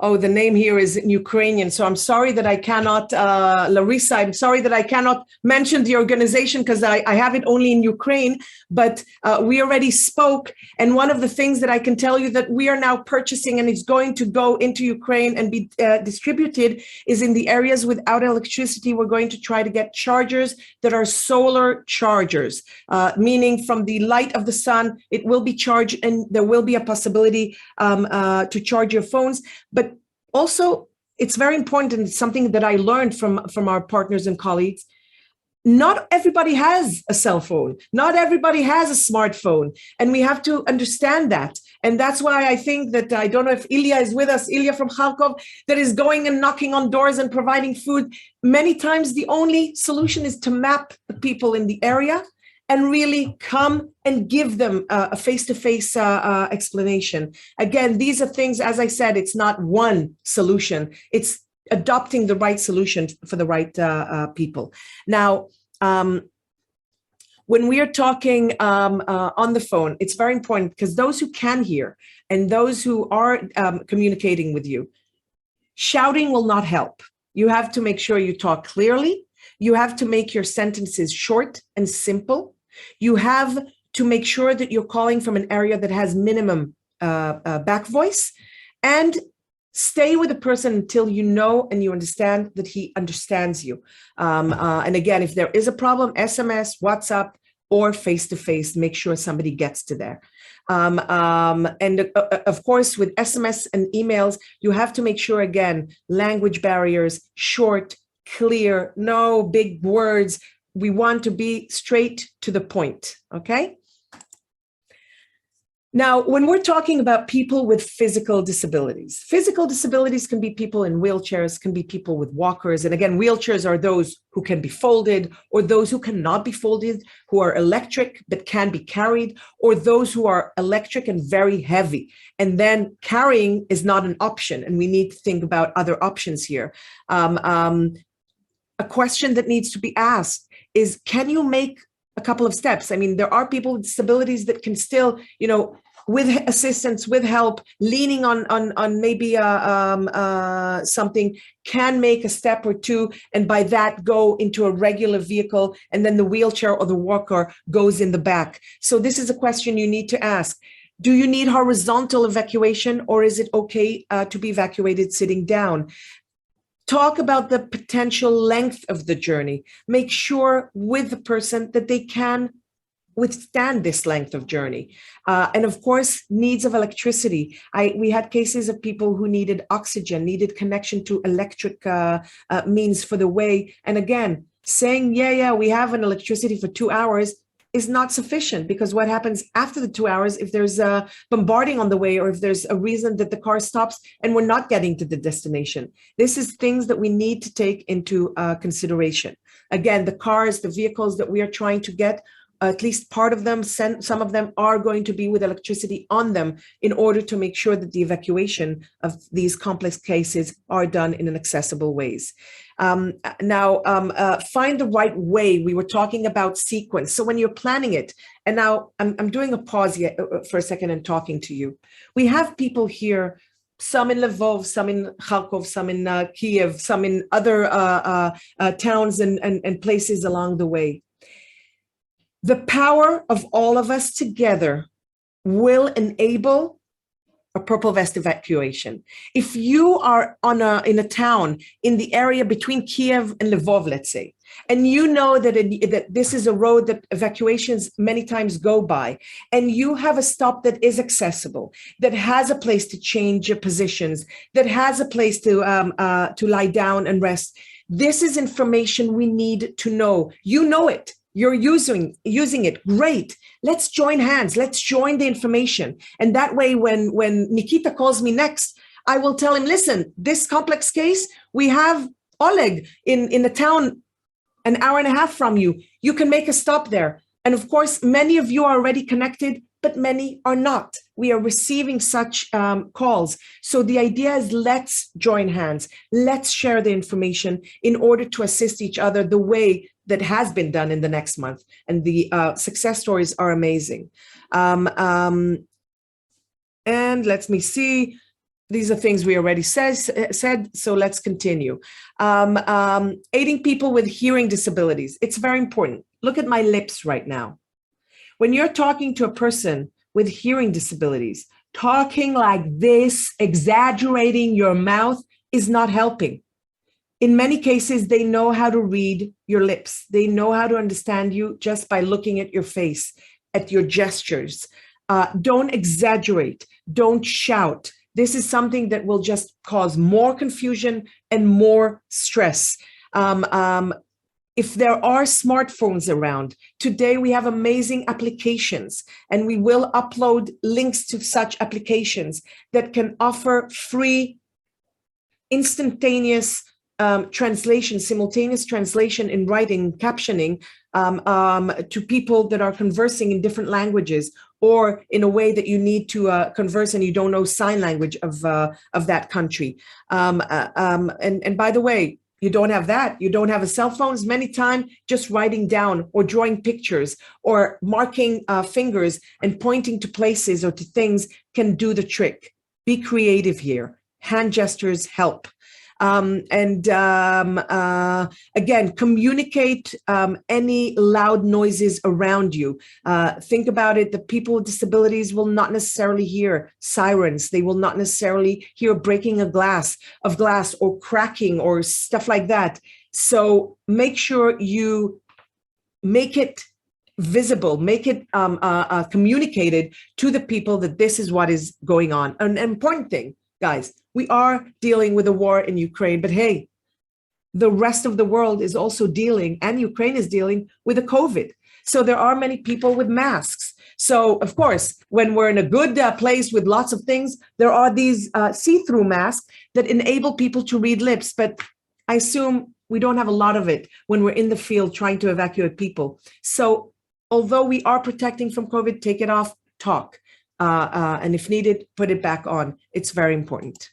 the name here is in Ukrainian. So I'm sorry that I cannot, Larissa, I'm sorry that I cannot mention the organization because I have it only in Ukraine, but we already spoke. And one of the things that I can tell you that we are now purchasing and it's going to go into Ukraine and be distributed is in the areas without electricity. We're going to try to get chargers that are solar chargers, meaning from the light of the sun, it will be charged and there will be a possibility to charge your phones. But also, it's very important, and it's something that I learned from our partners and colleagues. Not everybody has a cell phone. Not everybody has a smartphone. And we have to understand that. And that's why I think that, I don't know if Ilya is with us, Ilya from Kharkov, that is going and knocking on doors and providing food. Many times the only solution is to map the people in the area and really come and give them a face-to-face explanation. Again, these are things, as I said, it's not one solution. It's adopting the right solution for the right people. Now, when we are talking on the phone, it's very important because those who can hear and those who are communicating with you, shouting will not help. You have to make sure you talk clearly. You have to make your sentences short and simple. You have to make sure that you're calling from an area that has minimum back voice, and stay with the person until you know and you understand that he understands you. And again, if there is a problem, SMS, WhatsApp, or face-to-face, make sure somebody gets to there. And of course, with SMS and emails, you have to make sure, again, language barriers, short, clear, no big words. We want to be straight to the point, okay? Now, when we're talking about people with physical disabilities can be people in wheelchairs, can be people with walkers. And again, wheelchairs are those who can be folded, or those who cannot be folded, who are electric but can be carried, or those who are electric and very heavy. And then carrying is not an option, and we need to think about other options here. A question that needs to be asked is, can you make a couple of steps? I mean, there are people with disabilities that can still, with assistance, with help, leaning on maybe something, can make a step or two, and by that go into a regular vehicle, and then the wheelchair or the walker goes in the back. So this is a question you need to ask. Do you need horizontal evacuation, or is it okay to be evacuated sitting down? Talk about the potential length of the journey. Make sure with the person that they can withstand this length of journey. And of course, needs of electricity. We had cases of people who needed oxygen, needed connection to electric means for the way. And again, saying, yeah, we have an electricity for 2 hours is not sufficient, because what happens after the 2 hours, if there's a bombarding on the way, or if there's a reason that the car stops and we're not getting to the destination? This is things that we need to take into consideration. Again, the cars, the vehicles that we are trying to get at least part of them, some of them are going to be with electricity on them in order to make sure that the evacuation of these complex cases are done in an accessible ways. Find the right way. We were talking about sequence. So when you're planning it, and now I'm doing a pause here for a second and talking to you. We have people here, some in Lvov, some in Kharkov, some in Kiev, some in other towns and places along the way. The power of all of us together will enable a purple vest evacuation. If you are in a town in the area between Kiev and Lvov, let's say, and you know that this is a road that evacuations many times go by, and you have a stop that is accessible, that has a place to change your positions, that has a place to lie down and rest, this is information we need to know. You know it. You're using it. Great. Let's join hands. Let's join the information. And that way, when Nikita calls me next, I will tell him, listen, this complex case, we have Oleg in a town an hour and a half from you. You can make a stop there. And of course, many of you are already connected, but many are not. We are receiving such calls. So the idea is, let's join hands. Let's share the information in order to assist each other the way that has been done in the next month. And the success stories are amazing. And let me see. These are things we already said, so let's continue. Aiding people with hearing disabilities. It's very important. Look at my lips right now. When you're talking to a person with hearing disabilities, talking like this, exaggerating your mouth is not helping. In many cases, they know how to read your lips. They know how to understand you just by looking at your face, at your gestures. Don't exaggerate. Don't shout. This is something that will just cause more confusion and more stress. If there are smartphones around, today we have amazing applications, and we will upload links to such applications that can offer free, instantaneous translation, simultaneous translation in writing, captioning to people that are conversing in different languages, or in a way that you need to converse and you don't know sign language of that country. And by the way, you don't have that. You don't have a cell phones. Many times, just writing down or drawing pictures or marking fingers and pointing to places or to things can do the trick. Be creative here. Hand gestures help. Again, communicate any loud noises around you. Think about it, the people with disabilities will not necessarily hear sirens. They will not necessarily hear breaking of glass or cracking or stuff like that. So make sure you make it visible, make it communicated to the people that this is what is going on. An important thing, guys, we are dealing with a war in Ukraine, but hey, the rest of the world is also dealing, and Ukraine is dealing with the COVID. So there are many people with masks. So of course, when we're in a good place with lots of things, there are these see-through masks that enable people to read lips. But I assume we don't have a lot of it when we're in the field trying to evacuate people. So although we are protecting from COVID, take it off, talk. And if needed, put it back on. It's very important.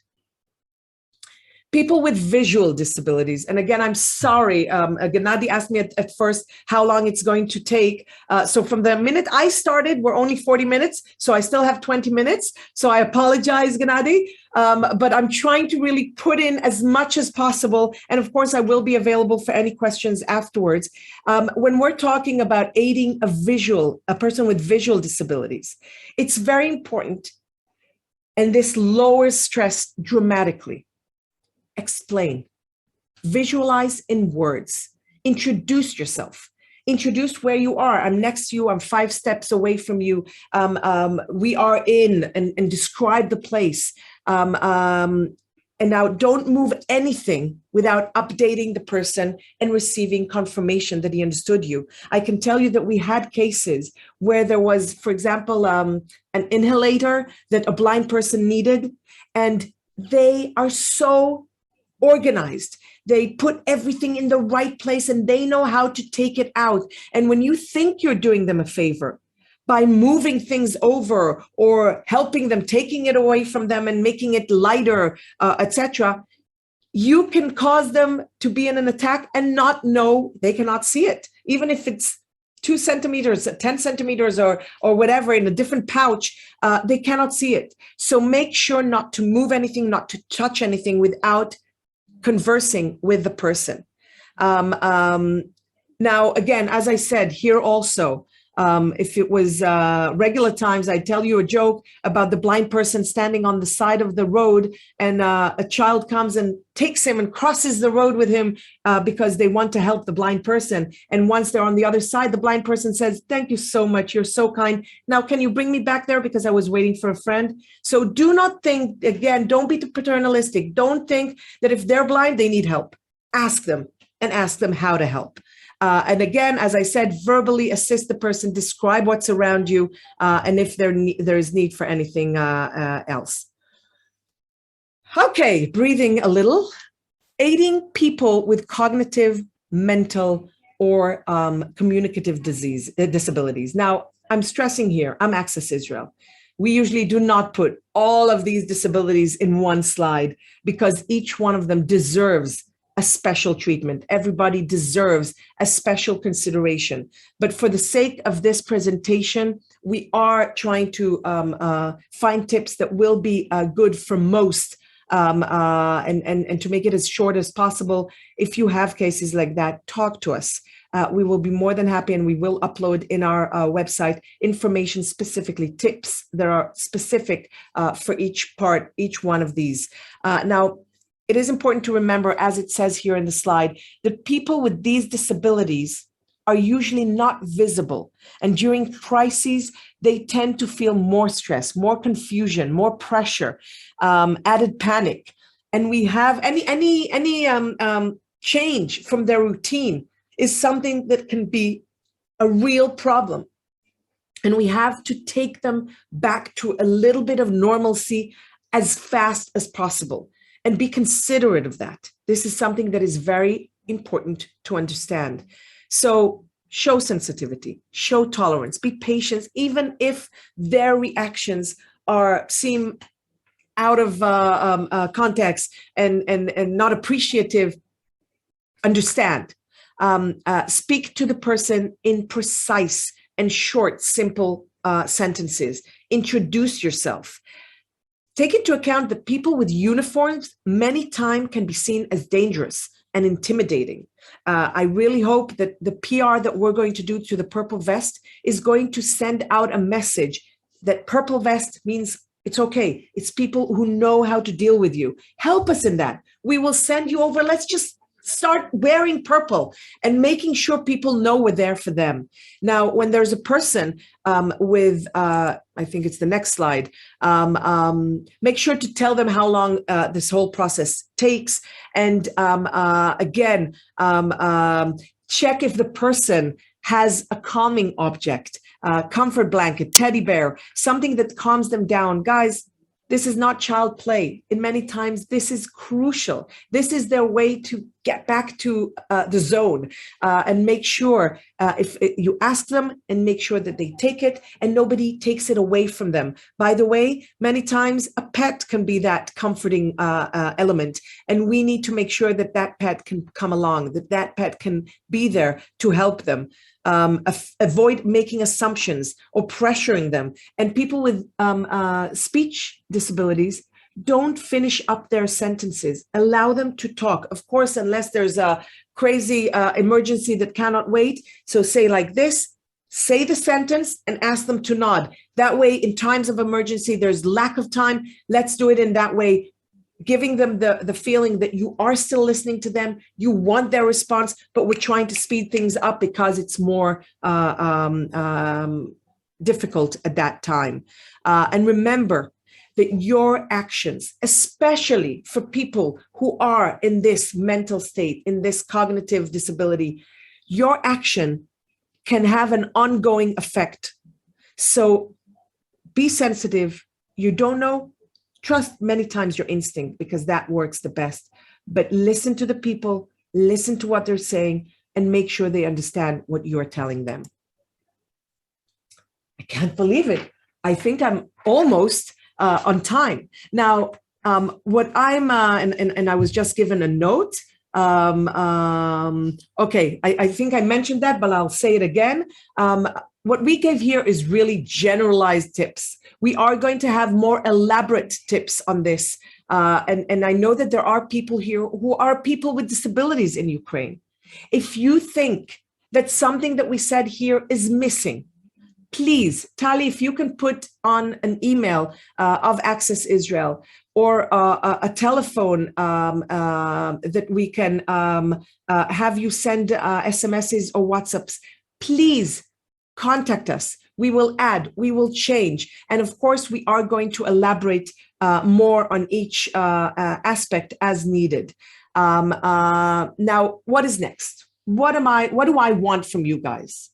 People with visual disabilities. And again, I'm sorry, Gennady asked me at first how long it's going to take. So from the minute I started, we're only 40 minutes. So I still have 20 minutes. So I apologize, Gennady. But I'm trying to really put in as much as possible. And of course, I will be available for any questions afterwards. When we're talking about aiding a person with visual disabilities, it's very important. And this lowers stress dramatically. Explain, visualize in words, introduce yourself, introduce where you are. I'm next to you, I'm 5 steps away from you. We are in, and describe the place. And now don't move anything without updating the person and receiving confirmation that he understood you. I can tell you that we had cases where there was, for example, an inhalator that a blind person needed, and they are so organized. They put everything in the right place and they know how to take it out. And when you think you're doing them a favor by moving things over or helping them, taking it away from them and making it lighter, etc., you can cause them to be in an attack and not know, they cannot see it. Even if it's 2 centimeters, 10 centimeters, or whatever in a different pouch, they cannot see it. So make sure not to move anything, not to touch anything without conversing with the person. Now, again, as I said, here also, if it was regular times, I'd tell you a joke about the blind person standing on the side of the road, and a child comes and takes him and crosses the road with him because they want to help the blind person. And once they're on the other side, the blind person says, "Thank you so much. You're so kind. Now, can you bring me back there because I was waiting for a friend?" So do not think, again, don't be too paternalistic. Don't think that if they're blind, they need help. Ask them and ask them how to help. And again, as I said, verbally assist the person, describe what's around you, and if there is need for anything else. Okay, breathing a little. Aiding people with cognitive, mental, or communicative disabilities. Now, I'm stressing here, I'm Access Israel. We usually do not put all of these disabilities in one slide because each one of them deserves a special treatment. Everybody deserves a special consideration. But for the sake of this presentation, we are trying to find tips that will be good for most, and to make it as short as possible. If you have cases like that, talk to us. We will be more than happy, and we will upload in our website information, specifically tips that are specific for each part, each one of these. Now, it is important to remember, as it says here in the slide, that people with these disabilities are usually not visible. And during crises, they tend to feel more stress, more confusion, more pressure, added panic. And we have any change from their routine is something that can be a real problem. And we have to take them back to a little bit of normalcy as fast as possible. And be considerate of that. This is something that is very important to understand. So show sensitivity, show tolerance, be patient, even if their reactions seem out of context and not appreciative. Understand. Speak to the person in precise and short, simple sentences. Introduce yourself. Take into account that people with uniforms many times can be seen as dangerous and intimidating. I really hope that the PR that we're going to do to the Purple Vest is going to send out a message that Purple Vest means it's okay. It's people who know how to deal with you. Help us in that. We will send you over. Let's just start wearing purple and making sure people know we're there for them. Now, when there's a person with, I think it's the next slide, make sure to tell them how long this whole process takes. And again, check if the person has a calming object, comfort blanket, teddy bear, something that calms them down. Guys, this is not child play. And many times this is crucial. This is their way to get back to the zone, and make sure if you ask them and make sure that they take it and nobody takes it away from them. By the way, many times a pet can be that comforting element, and we need to make sure that that pet can come along, that pet can be there to help them. Avoid making assumptions or pressuring them. And people with speech disabilities, don't finish up their sentences. Allow them to talk. Of course, unless there's a crazy emergency that cannot wait. So say like this, say the sentence and ask them to nod. That way, in times of emergency, there's lack of time. Let's do it in that way, giving them the feeling that you are still listening to them, you want their response, but we're trying to speed things up because it's more difficult at that time. And remember that your actions, especially for people who are in this mental state, in this cognitive disability, your action can have an ongoing effect. So be sensitive. You don't know, trust many times your instinct because that works the best. but listen to the people, listen to what they're saying, and make sure they understand what you're telling them. I can't believe it. I think I'm almost on time. Now, what I'm, and I was just given a note. Okay, I think I mentioned that, but I'll say it again. What we gave here is really generalized tips. We are going to have more elaborate tips on this. And I know that there are people here who are people with disabilities in Ukraine. If you think that something that we said here is missing, please, Tali, if you can put on an email of Access Israel or a telephone that we can have you send SMSs or WhatsApps, please contact us. We will add, we will change. And of course, we are going to elaborate more on each aspect as needed. Now, what is next? What do I want from you guys?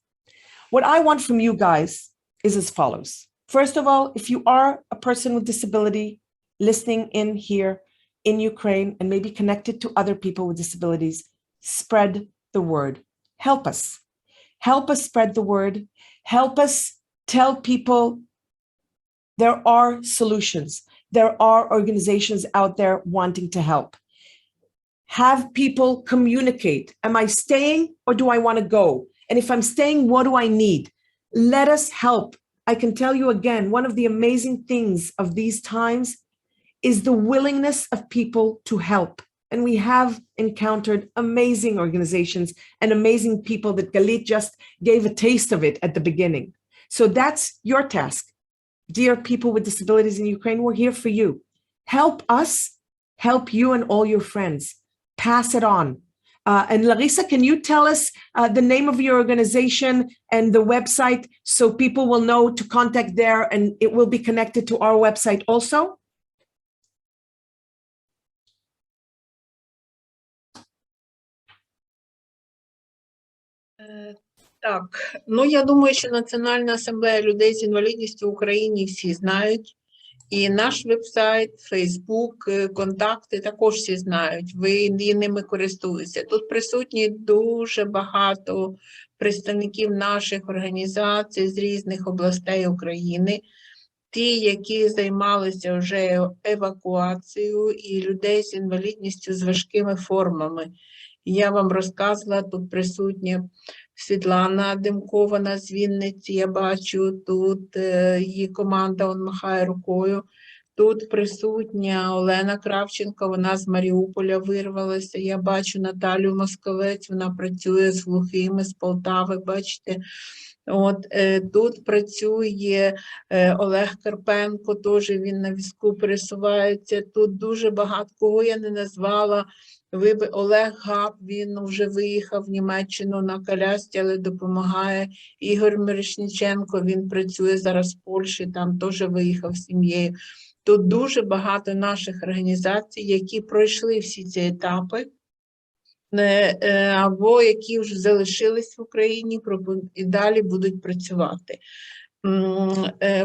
What I want from you guys is as follows. First of all, if you are a person with disability listening in here in Ukraine and maybe connected to other people with disabilities, spread the word. Help us. Help us spread the word. Help us tell people there are solutions. There are organizations out there wanting to help. Have people communicate. Am I staying or do I want to go? And if I'm staying, what do I need? Let us help. I can tell you again, one of the amazing things of these times is the willingness of people to help. And we have encountered amazing organizations and amazing people that Galit just gave a taste of it at the beginning. So that's your task. Dear people with disabilities in Ukraine, we're here for you. Help us, help you and all your friends. Pass it on. And Larissa, can you tell us the name of your organization and the website so people will know to contact there and it will be connected to our website also? Так, ну я думаю, що Національна асамблея людей з інвалідністю в Україні всі знають. І наш вебсайт, Фейсбук, контакти також всі знають, ви ними користуєтеся. Тут присутні дуже багато представників наших організацій з різних областей України, ті, які займалися вже евакуацією і людей з інвалідністю з важкими формами. Я вам розказувала, тут присутня Світлана Демкована з Вінниці, я бачу, тут її команда, он махає рукою. Тут присутня Олена Кравченко, вона з Маріуполя вирвалася. Я бачу Наталю Московець, вона працює з глухими, з Полтави, бачите. От, тут працює Олег Карпенко, теж він на візку пересувається. Тут дуже багато, кого я не назвала. Олег Габ, він вже виїхав в Німеччину на колясці, але допомагає. Ігор Мирошниченко, він працює зараз в Польщі, там теж виїхав з сім'єю. Тут дуже багато наших організацій, які пройшли всі ці етапи, або які вже залишились в Україні і далі будуть працювати.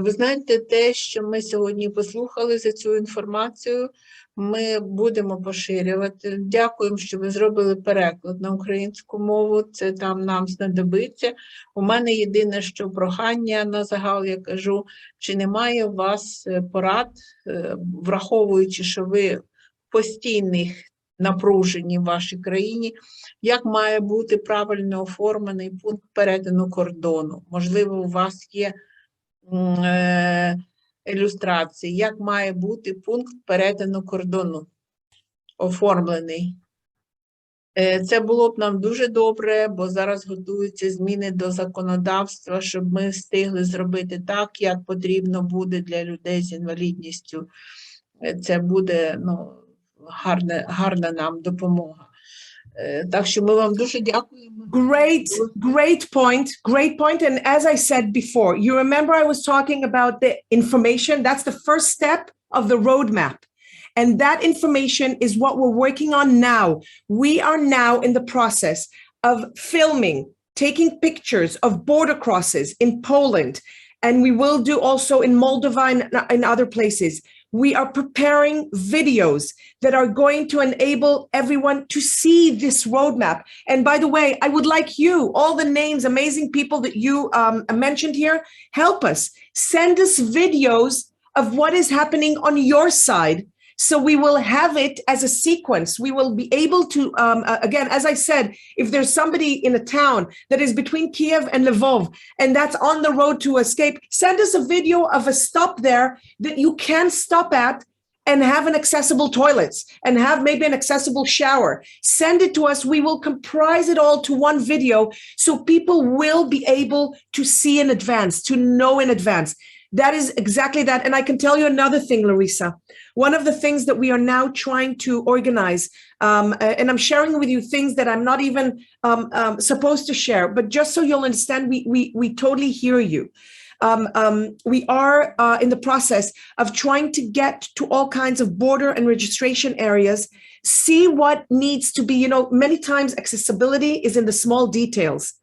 Ви знаєте, те, що ми сьогодні послухали за цю інформацію, ми будемо поширювати. Дякуємо, що ви зробили переклад на українську мову, це там нам знадобиться. У мене єдине, що прохання на загал, я кажу, чи немає у вас порад, враховуючи, що ви постійних напружені в вашій країні, як має бути правильно оформлений пункт перетину кордону? Можливо, у вас є ілюстрації, як має бути пункт перетину кордону оформлений. Це було б нам дуже добре, бо зараз готуються зміни до законодавства, щоб ми встигли зробити так, як потрібно буде для людей з інвалідністю. Це буде, ну, гарна нам допомога. Так що ми вам дуже дякуємо. Great point. And as I said before, you remember I was talking about the information. That's the first step of the roadmap. And that information is what we're working on now. We are now in the process of filming, taking pictures of border crosses in Poland. And we will do also in Moldova and in other places. we are preparing videos that are going to enable everyone to see this roadmap. And by the way, I would like you, all the names, amazing people that you mentioned here, help us. Send us videos of what is happening on your side. So we will have it as a sequence. We will be able to, again, as I said, if there's somebody in a town that is between Kiev and Lvov, and that's on the road to escape, send us a video of a stop there that you can stop at and have an accessible toilets and have maybe an accessible shower. Send it to us. We will comprise it all to one video so people will be able to see in advance, to know in advance. That is exactly that. And I can tell you another thing, Larissa. One of the things that we are now trying to organize, and I'm sharing with you things that I'm not even supposed to share, but just so you'll understand, we totally hear you. We are in the process of trying to get to all kinds of border and registration areas, see what needs to be, many times accessibility is in the small details.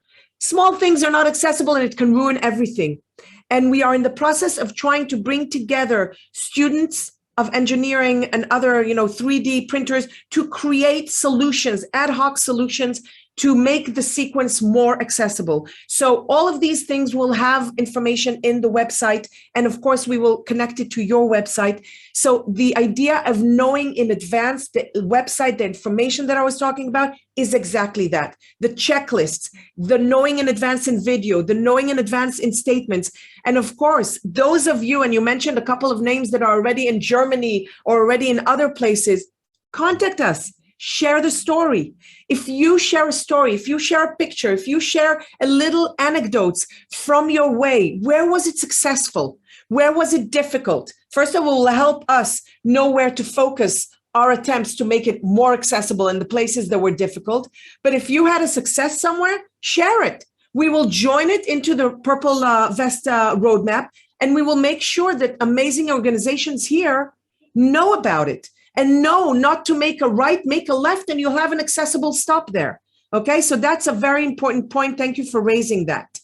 Small things are not accessible and it can ruin everything. And we are in the process of trying to bring together students of engineering and other, 3D printers to create solutions, ad hoc solutions to make the sequence more accessible. So all of these things will have information in the website. And of course, we will connect it to your website. So the idea of knowing in advance the website, the information that I was talking about is exactly that. The checklists, the knowing in advance in video, the knowing in advance in statements. And of course, those of you, and you mentioned a couple of names that are already in Germany or already in other places, contact us. Share the story. If you share a story, if you share a picture, if you share a little anecdotes from your way, where was it successful? Where was it difficult? First of all, it will help us know where to focus our attempts to make it more accessible in the places that were difficult. But if you had a success somewhere, share it. We will join it into the Purple Vest roadmap, and we will make sure that amazing organizations here know about it. And know not to make a right, make a left, and you'll have an accessible stop there. Okay, so that's a very important point. Thank you for raising that.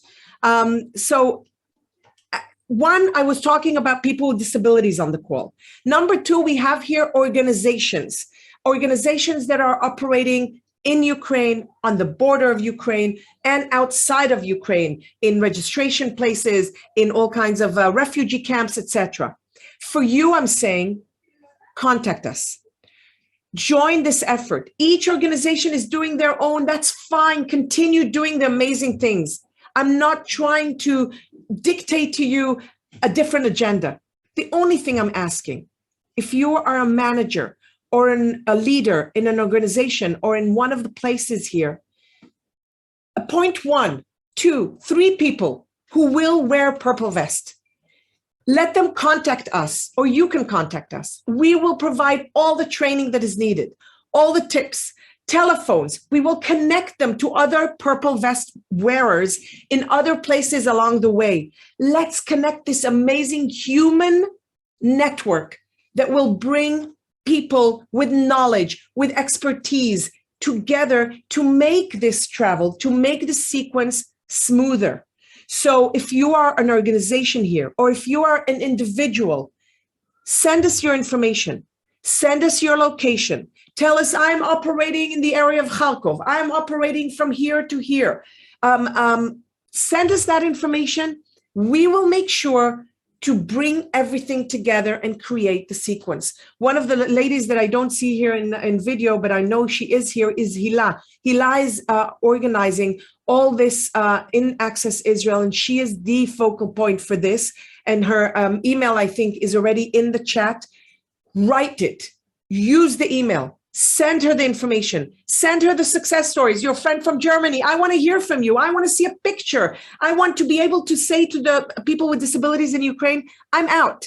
One, I was talking about people with disabilities on the call. Number two, we have here organizations that are operating in Ukraine, on the border of Ukraine, and outside of Ukraine, in registration places, in all kinds of refugee camps, etc. For you, I'm saying, contact us. Join this effort. Each organization is doing their own. That's fine. Continue doing the amazing things. I'm not trying to dictate to you a different agenda. The only thing I'm asking, if you are a manager or a leader in an organization or in one of the places here, appoint 1, 2, 3 people who will wear purple vest. Let them contact us, or you can contact us. We will provide all the training that is needed, all the tips, telephones. We will connect them to other purple vest wearers in other places along the way. Let's connect this amazing human network that will bring people with knowledge, with expertise together to make this travel, to make the sequence smoother. So if you are an organization here, or if you are an individual, send us your information, send us your location, tell us I'm operating in the area of Kharkov, I'm operating from here to here. Send us that information. We will make sure to bring everything together and create the sequence. One of the ladies that I don't see here in video, but I know she is here, is Hila. Hila is organizing all this in Access Israel, and she is the focal point for this. And her email, I think, is already in the chat. Write it. Use the email. Send her the information. Send her the success stories. Your friend from Germany, I want to hear from you. I want to see a picture. I want to be able to say to the people with disabilities in Ukraine, I'm out.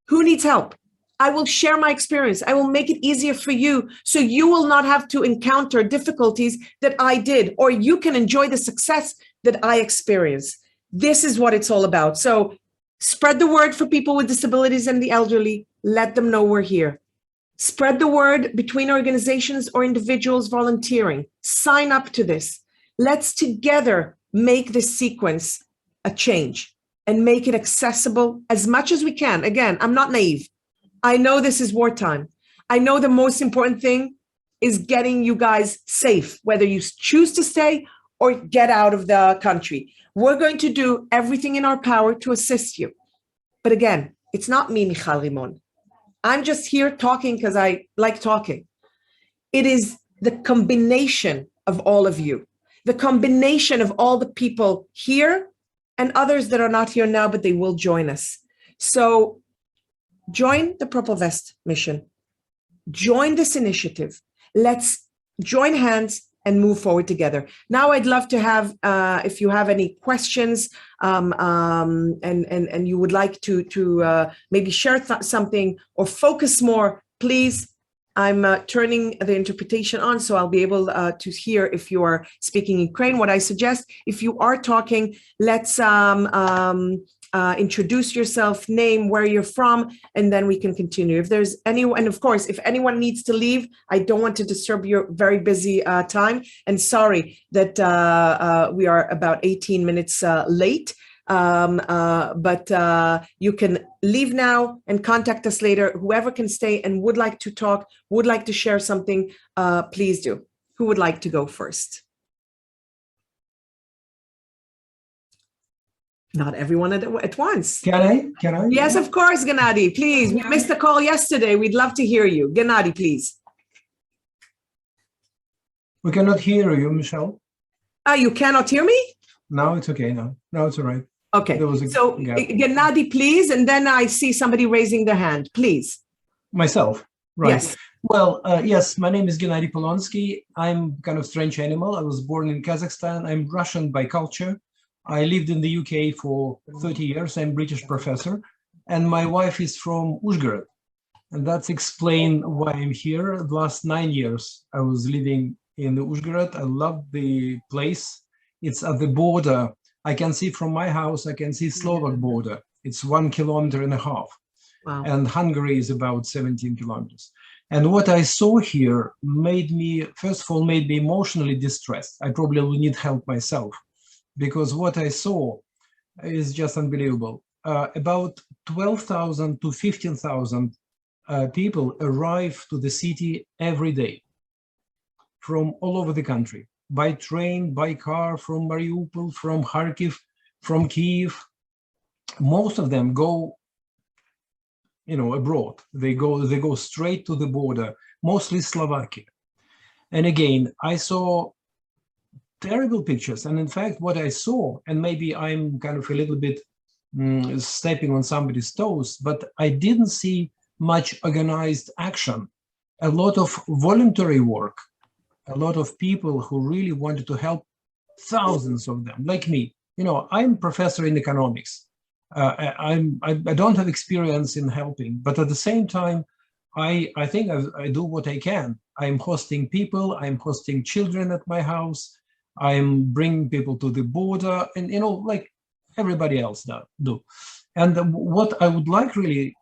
Who needs help? I will share my experience. I will make it easier for you so you will not have to encounter difficulties that I did, or you can enjoy the success that I experienced. This is what it's all about. So spread the word for people with disabilities and the elderly. Let them know we're here. Spread the word between organizations or individuals volunteering. Sign up to this. Let's together make this sequence a change and make it accessible as much as we can. Again, I'm not naive. I know this is wartime. I know the most important thing is getting you guys safe, whether you choose to stay or get out of the country. We're going to do everything in our power to assist you. But again, it's not me, Michal Rimon. I'm just here talking because I like talking. It is the combination of all of you, the combination of all the people here and others that are not here now, but they will join us. So join the Purple Vest mission. Join this initiative. Let's join hands and move forward together. Now, I'd love to have, if you have any questions and you would like to maybe share something or focus more, please. I'm turning the interpretation on, so I'll be able to hear if you are speaking Ukraine. What I suggest, if you are talking, let's introduce yourself, name, where you're from, and then we can continue. If there's anyone, and of course, if anyone needs to leave, I don't want to disturb your very busy time. And sorry that we are about 18 minutes late. But you can leave now and contact us later. Whoever can stay and would like to talk, would like to share something, please do. Who would like to go first? Not everyone at once. Can I? Yes, of course, Gennady, please. We missed the call yesterday. We'd love to hear you. Gennady, please. We cannot hear you, Michelle. You cannot hear me? Now it's okay. Now it's all right. Okay, so Gennady, please, and then I see somebody raising their hand, please. Myself, right. Yes. Well, yes, my name is Gennady Polonsky. I'm kind of strange animal. I was born in Kazakhstan. I'm Russian by culture. I lived in the UK for 30 years. I'm British professor. And my wife is from Uzhgorod. And that's explain why I'm here. The last 9 years, I was living in Uzhgorod. I love the place. It's at the border. I can see from my house, I can see Slovak border. It's 1.5 kilometers. Wow. And Hungary is about 17 kilometers. And what I saw here made me, first of all, made me emotionally distressed. I probably will need help myself because what I saw is just unbelievable. About 12,000 to 15,000 people arrive to the city every day from all over the country. By train, by car, from Mariupol, from Kharkiv, from Kiev. Most of them go, abroad. They go straight to the border, mostly Slovakia. And again, I saw terrible pictures. And in fact, what I saw, and maybe I'm kind of a little bit stepping on somebody's toes, but I didn't see much organized action. A lot of voluntary work. A lot of people who really wanted to help, thousands of them, like me. I'm professor in economics. I don't have experience in helping, but at the same time, I think I do what I can. I'm hosting people, I'm hosting children at my house, I'm bringing people to the border, and like everybody else do. And what I would like really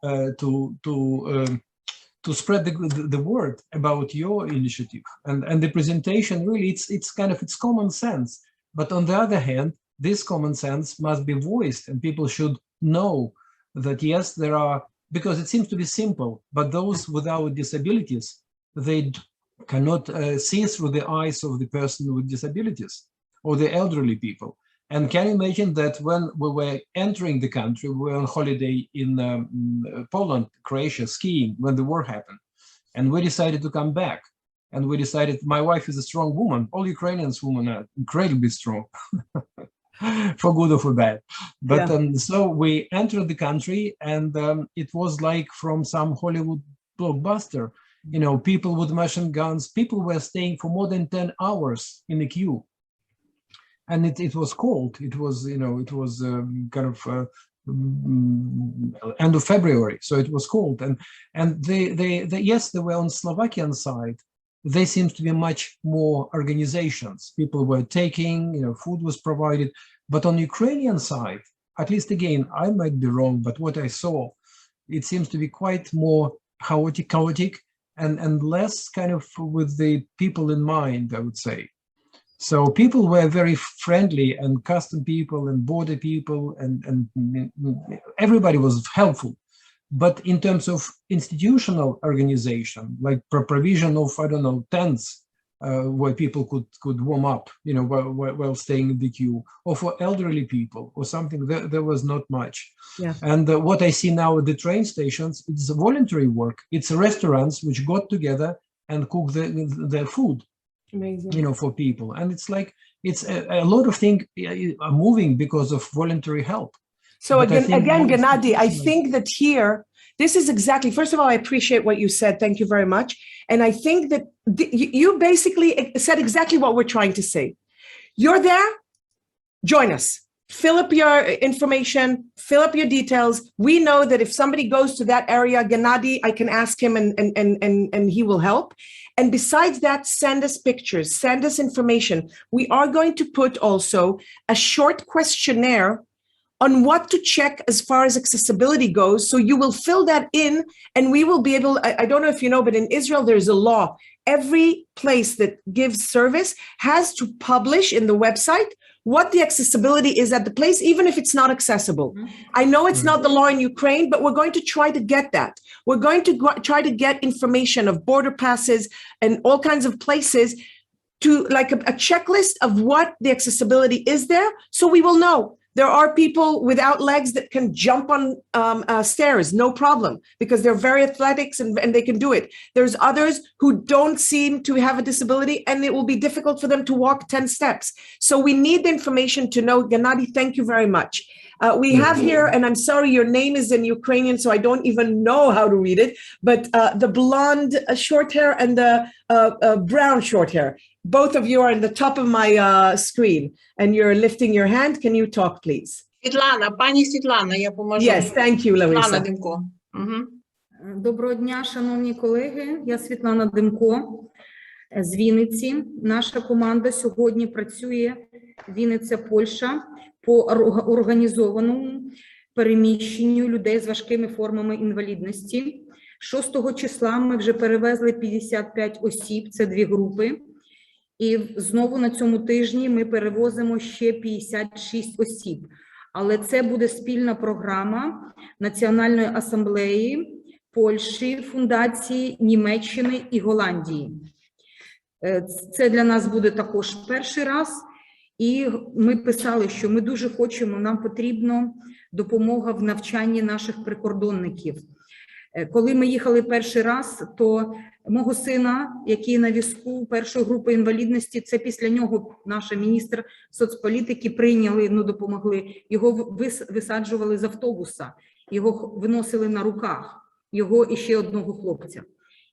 to spread the word about your initiative and the presentation, really, it's common sense. But on the other hand, this common sense must be voiced, and people should know that yes, there are, because it seems to be simple, but those without disabilities, they cannot see through the eyes of the person with disabilities or the elderly people. And can you imagine that when we were entering the country, we were on holiday in Poland, Croatia, skiing when the war happened. And we decided to come back. And we decided, my wife is a strong woman. All Ukrainian women are incredibly strong, for good or for bad. But yeah. So we entered the country, and it was like from some Hollywood blockbuster. People with machine guns, people were staying for more than 10 hours in the queue. And it was cold. It was, it was kind of end of February, so it was cold. And they yes, they were on Slovakian side. There seems to be much more organizations. People were taking, food was provided. But on Ukrainian side, at least again, I might be wrong, but what I saw, it seems to be quite more chaotic and less kind of with the people in mind, I would say. So people were very friendly, and custom people and border people, and everybody was helpful. But in terms of institutional organization, like provision of, I don't know, tents where people could warm up, you know, while staying in the queue, or for elderly people or something, there was not much. Yeah. And what I see now at the train stations, it's voluntary work. It's restaurants which got together and cook their food. Amazing. You know, for people. And it's like, it's a lot of things are moving because of voluntary help. So again, Gennady, I think that here, this is exactly, first of all, I appreciate what you said. Thank you very much. And I think that you basically said exactly what we're trying to say. You're there, join us. Fill up your information, fill up your details. We know that if somebody goes to that area, Gennady, I can ask him and he will help. And besides that, send us pictures, send us information. We are going to put also a short questionnaire on what to check as far as accessibility goes. So you will fill that in and we will be able, I don't know if you know, but in Israel, there's a law. Every place that gives service has to publish in the website what the accessibility is at the place, even if it's not accessible. I know it's not the law in Ukraine, but we're going to try to get that. We're going to try to get information of border passes and all kinds of places to like a checklist of what the accessibility is there, so we will know. There are people without legs that can jump on stairs, no problem, because they're very athletic and they can do it. There's others who don't seem to have a disability and it will be difficult for them to walk 10 steps. So we need the information to know. Gennady, thank you very much. We have here, and I'm sorry, your name is in Ukrainian, so I don't even know how to read it, but the blonde short hair and the brown short hair. Both of you are in the top of my screen and you're lifting your hand. Can you talk, please? Світлана, пані Світлана, я поможу. Yes, thank you, Світлана Larissa. Демко. Доброго дня, шановні колеги. Я Світлана Демко з Вінниці. Наша команда сьогодні працює Вінниця, Польща по організованому переміщенню людей з важкими формами інвалідності. 6 числа ми вже перевезли 55 осіб, це 2 групи. І знову на цьому тижні ми перевозимо ще 56 осіб. Але це буде спільна програма Національної асамблеї, Польщі, Фундації, Німеччини і Голландії. Це для нас буде також перший раз. І ми писали, що ми дуже хочемо, нам потрібна допомога в навчанні наших прикордонників. Коли ми їхали перший раз, то мого сина, який на візку першої групи інвалідності, це після нього наш міністр соцполітики прийняли, допомогли. Його висаджували з автобуса, його виносили на руках, його і ще одного хлопця.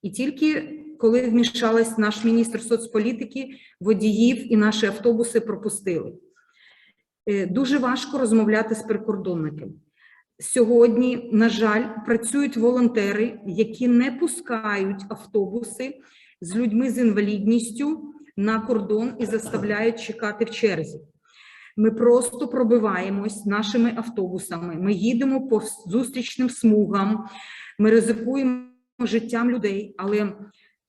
І тільки коли вмішалась наш міністр соцполітики, водіїв і наші автобуси пропустили. Дуже важко розмовляти з прикордонниками. Сьогодні, на жаль, працюють волонтери, які не пускають автобуси з людьми з інвалідністю на кордон і заставляють чекати в черзі. Ми просто пробиваємось нашими автобусами, ми їдемо по зустрічним смугам, ми ризикуємо життям людей, але,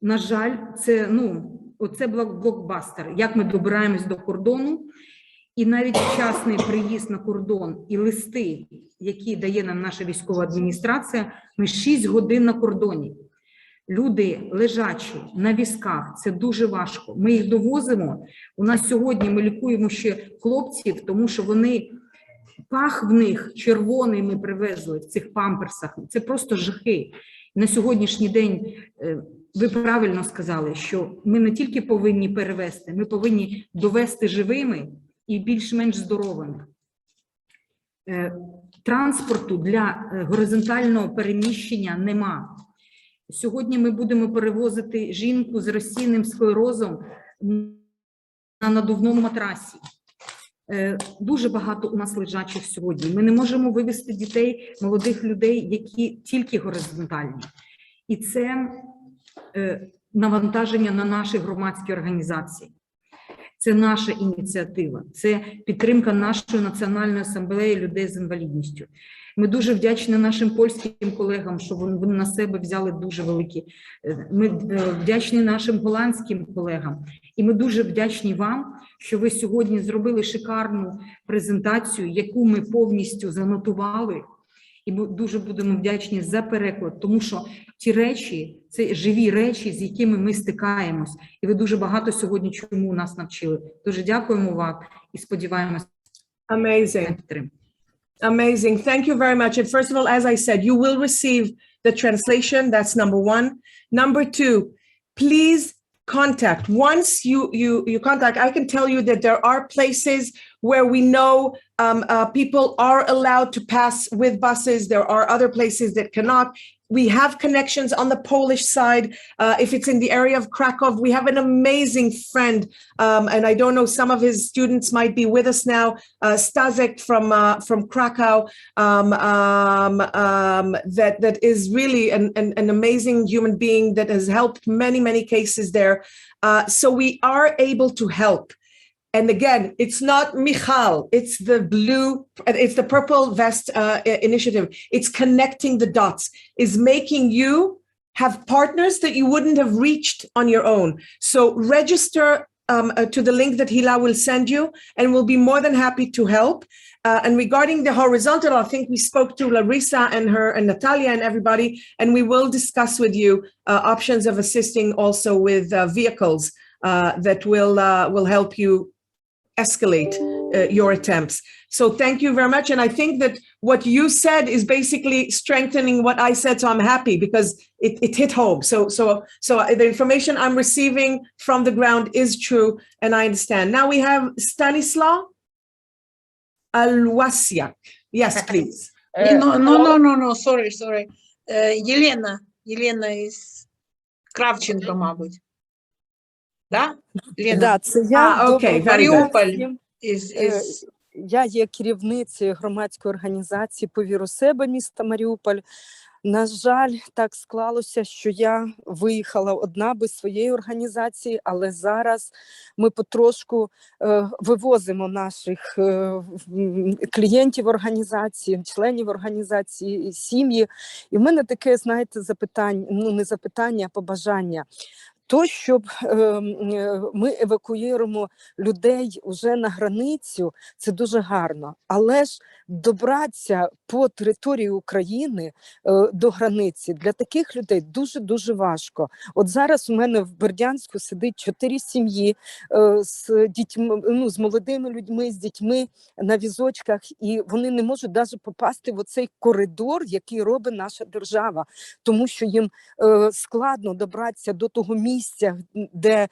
на жаль, це, оце блокбастер, як ми добираємось до кордону. І навіть вчасний приїзд на кордон і листи, які дає нам наша військова адміністрація, ми 6 годин на кордоні. Люди лежачі на візках, це дуже важко. Ми їх довозимо. У нас сьогодні ми лікуємо ще хлопців, тому що вони, пах в них червоний ми привезли в цих памперсах. Це просто жахи. На сьогоднішній день, ви правильно сказали, що ми не тільки повинні перевезти, ми повинні довести живими і більш-менш здоровими. Транспорту для горизонтального переміщення нема. Сьогодні ми будемо перевозити жінку з розсійним склерозом на надувному матрасі. Дуже багато у нас лежачих сьогодні. Ми не можемо вивезти дітей, молодих людей, які тільки горизонтальні. І це навантаження на наші громадські організації. Це наша ініціатива, це підтримка нашої Національної асамблеї людей з інвалідністю. Ми дуже вдячні нашим польським колегам, що вони на себе взяли дуже великі. Ми вдячні нашим голландським колегам. І ми дуже вдячні вам, що ви сьогодні зробили шикарну презентацію, яку ми повністю занотували. І дуже будемо вдячні за переклад, тому що ті речі, це живі речі, з якими ми стикаємось. І ви дуже багато сьогодні чому нас навчили. Дуже дякуємо вам і сподіваємося Amazing. на підтримку. Amazing. Thank you very much. And first of all, as I said, you will receive the translation. That's number one. Number two, please contact. Once you contact, I can tell you that there are places where we know people are allowed to pass with buses. There are other places that cannot. We have connections on the Polish side. If it's in the area of Krakow, we have an amazing friend, and I don't know, some of his students might be with us now, Stasek from Krakow, that is really an amazing human being that has helped many cases there. So we are able to help. And again, it's not Michal, it's the Purple Vest initiative. It's connecting the dots, is making you have partners that you wouldn't have reached on your own. So register to the link that Hila will send you, and we'll be more than happy to help. And regarding the horizontal, I think we spoke to Larissa and Natalia and everybody, and we will discuss with you options of assisting also with vehicles that will help you escalate your attempts. So thank you very much. And I think that what you said is basically strengthening what I said. So I'm happy because it hit home. So the information I'm receiving from the ground is true, and I understand. Now we have Stanislaw Alwasiak. Yes, please. No, sorry. Єлена із Кравченко, мабуть. Да? Лена? Да, це я. Okay, very good. Маріуполь. Я є керівницею громадської організації «Повір у себе» міста Маріуполь. На жаль, так склалося, що я виїхала одна без своєї організації, але зараз ми потрошку вивозимо наших клієнтів організації, членів організації, сім'ї. І в мене таке, знаєте, запитання, ну не запитання, а побажання. То, щоб ми евакуюємо людей уже на границю, це дуже гарно. Але ж добратися по території України до границі для таких людей дуже важко. От зараз у мене в Бердянську сидить 4 сім'ї з дітьми, ну, з молодими людьми, з дітьми на візочках, і вони не можуть навіть попасти в оцей коридор, який робить наша держава, тому що їм складно добратися до того місця, де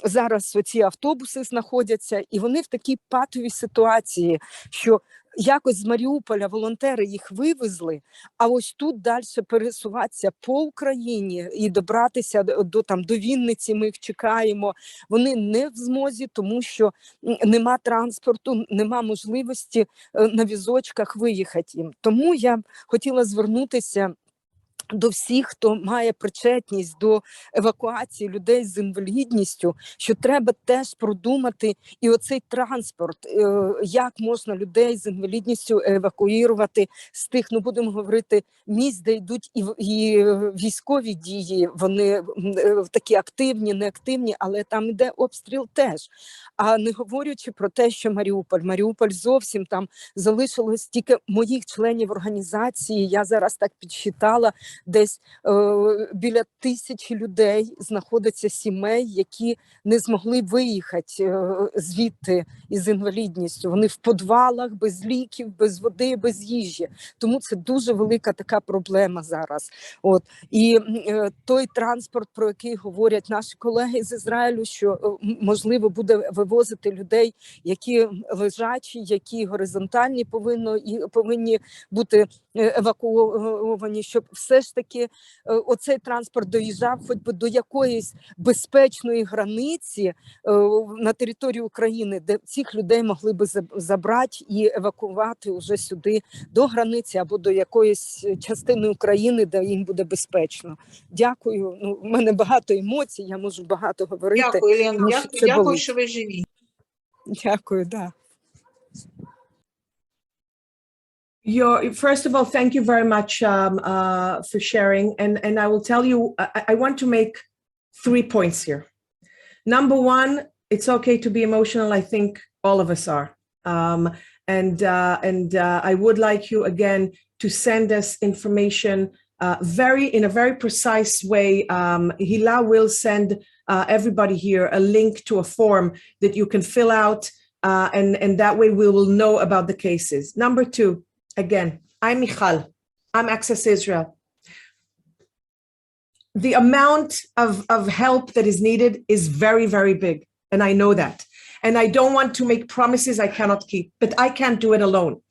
зараз оці автобуси знаходяться, і вони в такій патовій ситуації, що якось з Маріуполя волонтери їх вивезли, а ось тут далі пересуватися по Україні і добратися до Вінниці, ми їх чекаємо. Вони не в змозі, тому що нема транспорту, нема можливості на візочках виїхати їм. Тому я хотіла звернутися до всіх, хто має причетність до евакуації людей з інвалідністю, що треба теж продумати і оцей транспорт, як можна людей з інвалідністю евакуювати з тих, ну будемо говорити, місць, де йдуть і військові дії, вони такі активні, неактивні, але там йде обстріл теж. А не говорячи про те, що Маріуполь зовсім там залишилось тільки моїх членів організації, я зараз так підсчитала, десь біля 1000 людей знаходиться сімей, які не змогли виїхати звідти із інвалідністю. Вони в підвалах, без ліків, без води, без їжі. Тому це дуже велика така проблема зараз. От. І той транспорт, про який говорять наші колеги з Ізраїлю, що можливо буде вивозити людей, які лежачі, які горизонтальні повинні бути евакуовані, щоб все ж таки оцей транспорт доїжджав хоч би до якоїсь безпечної границі на території України, де цих людей могли би забрати і евакувати вже сюди до границі або до якоїсь частини України, де їм буде безпечно. Дякую. Ну, в мене багато емоцій, я можу багато говорити. Дякую, Лена. Дякую, що ви живі. Дякую, да. First of all, thank you very much for sharing. And I will tell you, I want to make 3 points here. Number one, it's okay to be emotional. I think all of us are. And I would like you again to send us information in a very precise way. Hila will send everybody here a link to a form that you can fill out, and that way we will know about the cases. Number two, again, I'm Michal. I'm Access Israel. The amount of help that is needed is very, very big, and I know that. And I don't want to make promises I cannot keep, but I can't do it alone.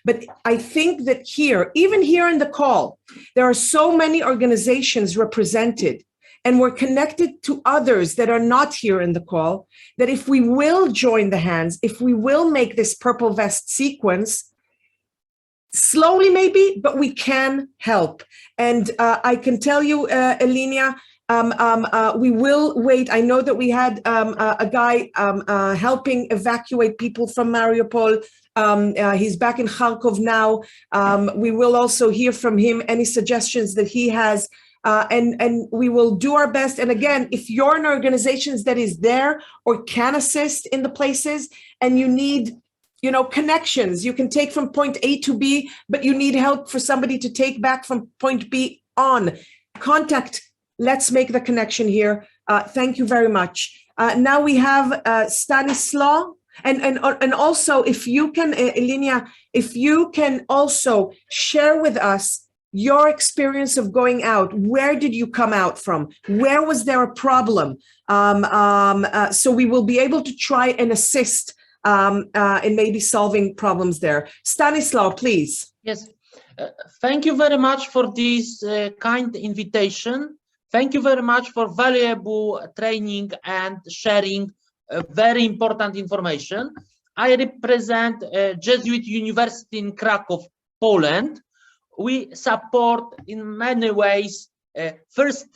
But I think that here, even here in the call, there are so many organizations represented, and we're connected to others that are not here in the call, that if we will join the hands, if we will make this purple vest sequence, slowly maybe, but we can help. And I can tell you, Elinia, we will wait. I know that we had a guy helping evacuate people from Mariupol. He's back in Kharkov now. We will also hear from him any suggestions that he has, and we will do our best. And again, if you're an organization that is there or can assist in the places, and you need, connections, you can take from point A to B, but you need help for somebody to take back from point B on. Contact. Let's make the connection here. Thank you very much. Now we have Stanislaw. And also, if you can, Elinia, if you can also share with us your experience of going out. Where did you come out from? Where was there a problem? So we will be able to try and assist in maybe solving problems there. Stanislaw, please. Yes. Thank you very much for this kind invitation. Thank you very much for valuable training and sharing very important information. I represent Jesuit University in Krakow, Poland. We support in many ways first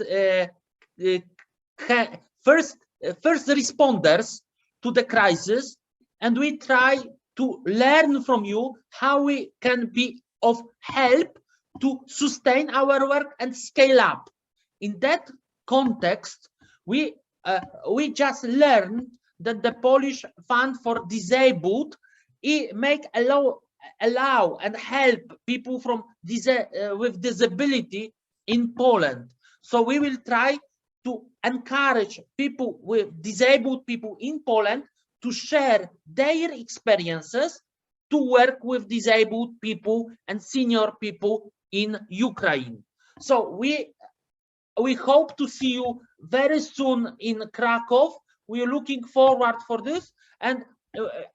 responders to the crisis, and we try to learn from you how we can be of help to sustain our work and scale up. In that context, we just learned that the Polish Fund for Disabled allow and help people from with disability in Poland. So we will try to encourage people with disabled people in Poland to share their experiences to work with disabled people and senior people in Ukraine. So we hope to see you very soon in Krakow. We are looking forward for this, and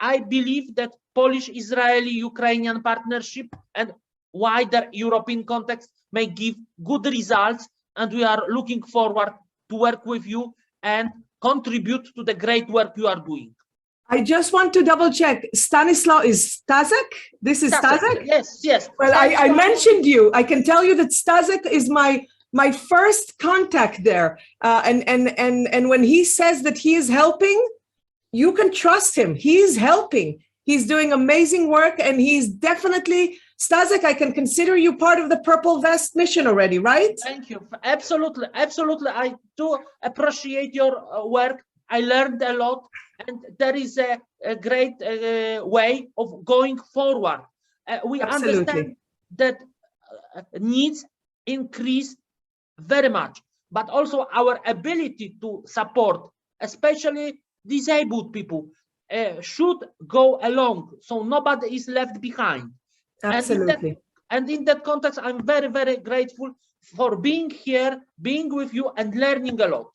I believe that Polish-Israeli-Ukrainian partnership and wider European context may give good results, and we are looking forward to work with you and contribute to the great work you are doing. I just want to double check. Stanislaw is Staszek? This is Staszek? Yes, yes. Well, I mentioned you. I can tell you that Staszek is my first contact there. And when he says that he is helping, you can trust him. He is helping. He's doing amazing work, and he's definitely, Staszek, I can consider you part of the Purple Vest mission already, right? Thank you. Absolutely. Absolutely. I do appreciate your work. I learned a lot, and there is a great way of going forward. We understand that needs increase very much, but also our ability to support, especially disabled people, should go along, so nobody is left behind. Absolutely. And in that context, I'm very, very grateful for being here, being with you, and learning a lot.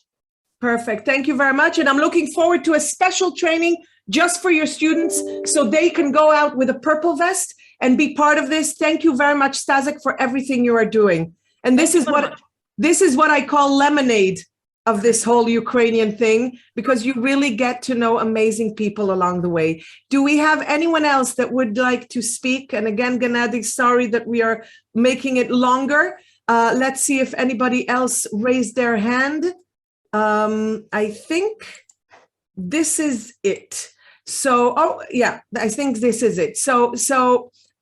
Perfect. Thank you very much. And I'm looking forward to a special training just for your students so they can go out with a purple vest and be part of this. Thank you very much, Staszek, for everything you are doing. And this is what I call lemonade of this whole Ukrainian thing, because you really get to know amazing people along the way. Do we have anyone else that would like to speak? And again, Gennady, sorry that we are making it longer. Let's see if anybody else raised their hand. I think this is it. So, oh yeah, I think this is it. So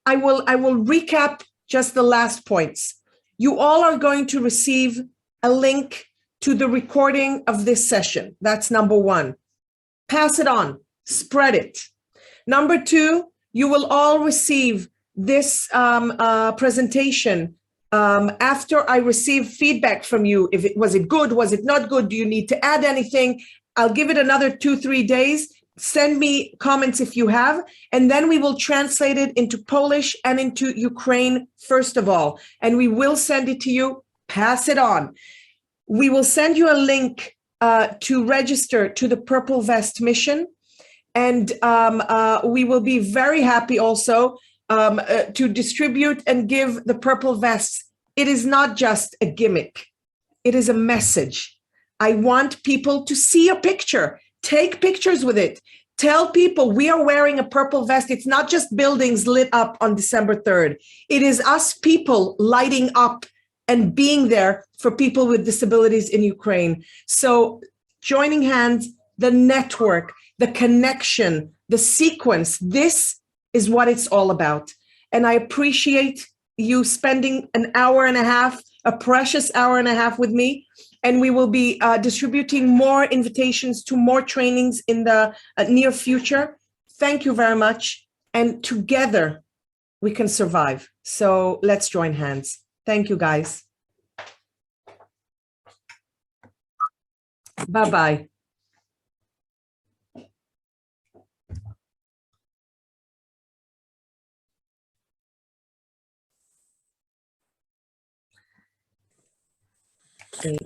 I will recap just the last points. You all are going to receive a link to the recording of this session. That's number one. Pass it on, spread it. Number two, you will all receive this presentation, after I receive feedback from you, was it good, was it not good, do you need to add anything? I'll give it another 2-3 days. Send me comments if you have, and then we will translate it into Polish and into Ukraine first of all, and we will send it to you. Pass it on. We will send you a link to register to the Purple Vest mission, and we will be very happy also to distribute and give the purple vests. It is not just a gimmick. It is a message. I want people to see a picture. Take pictures with it. Tell people we are wearing a purple vest. It's not just buildings lit up on December 3rd. It is us people lighting up and being there for people with disabilities in Ukraine. So joining hands, the network, the connection, the sequence, this is what it's all about. And I appreciate you spending an hour and a half, a precious hour and a half with me. And we will be distributing more invitations to more trainings in the near future. Thank you very much. And together we can survive. So let's join hands. Thank you, guys. Bye-bye. Okay.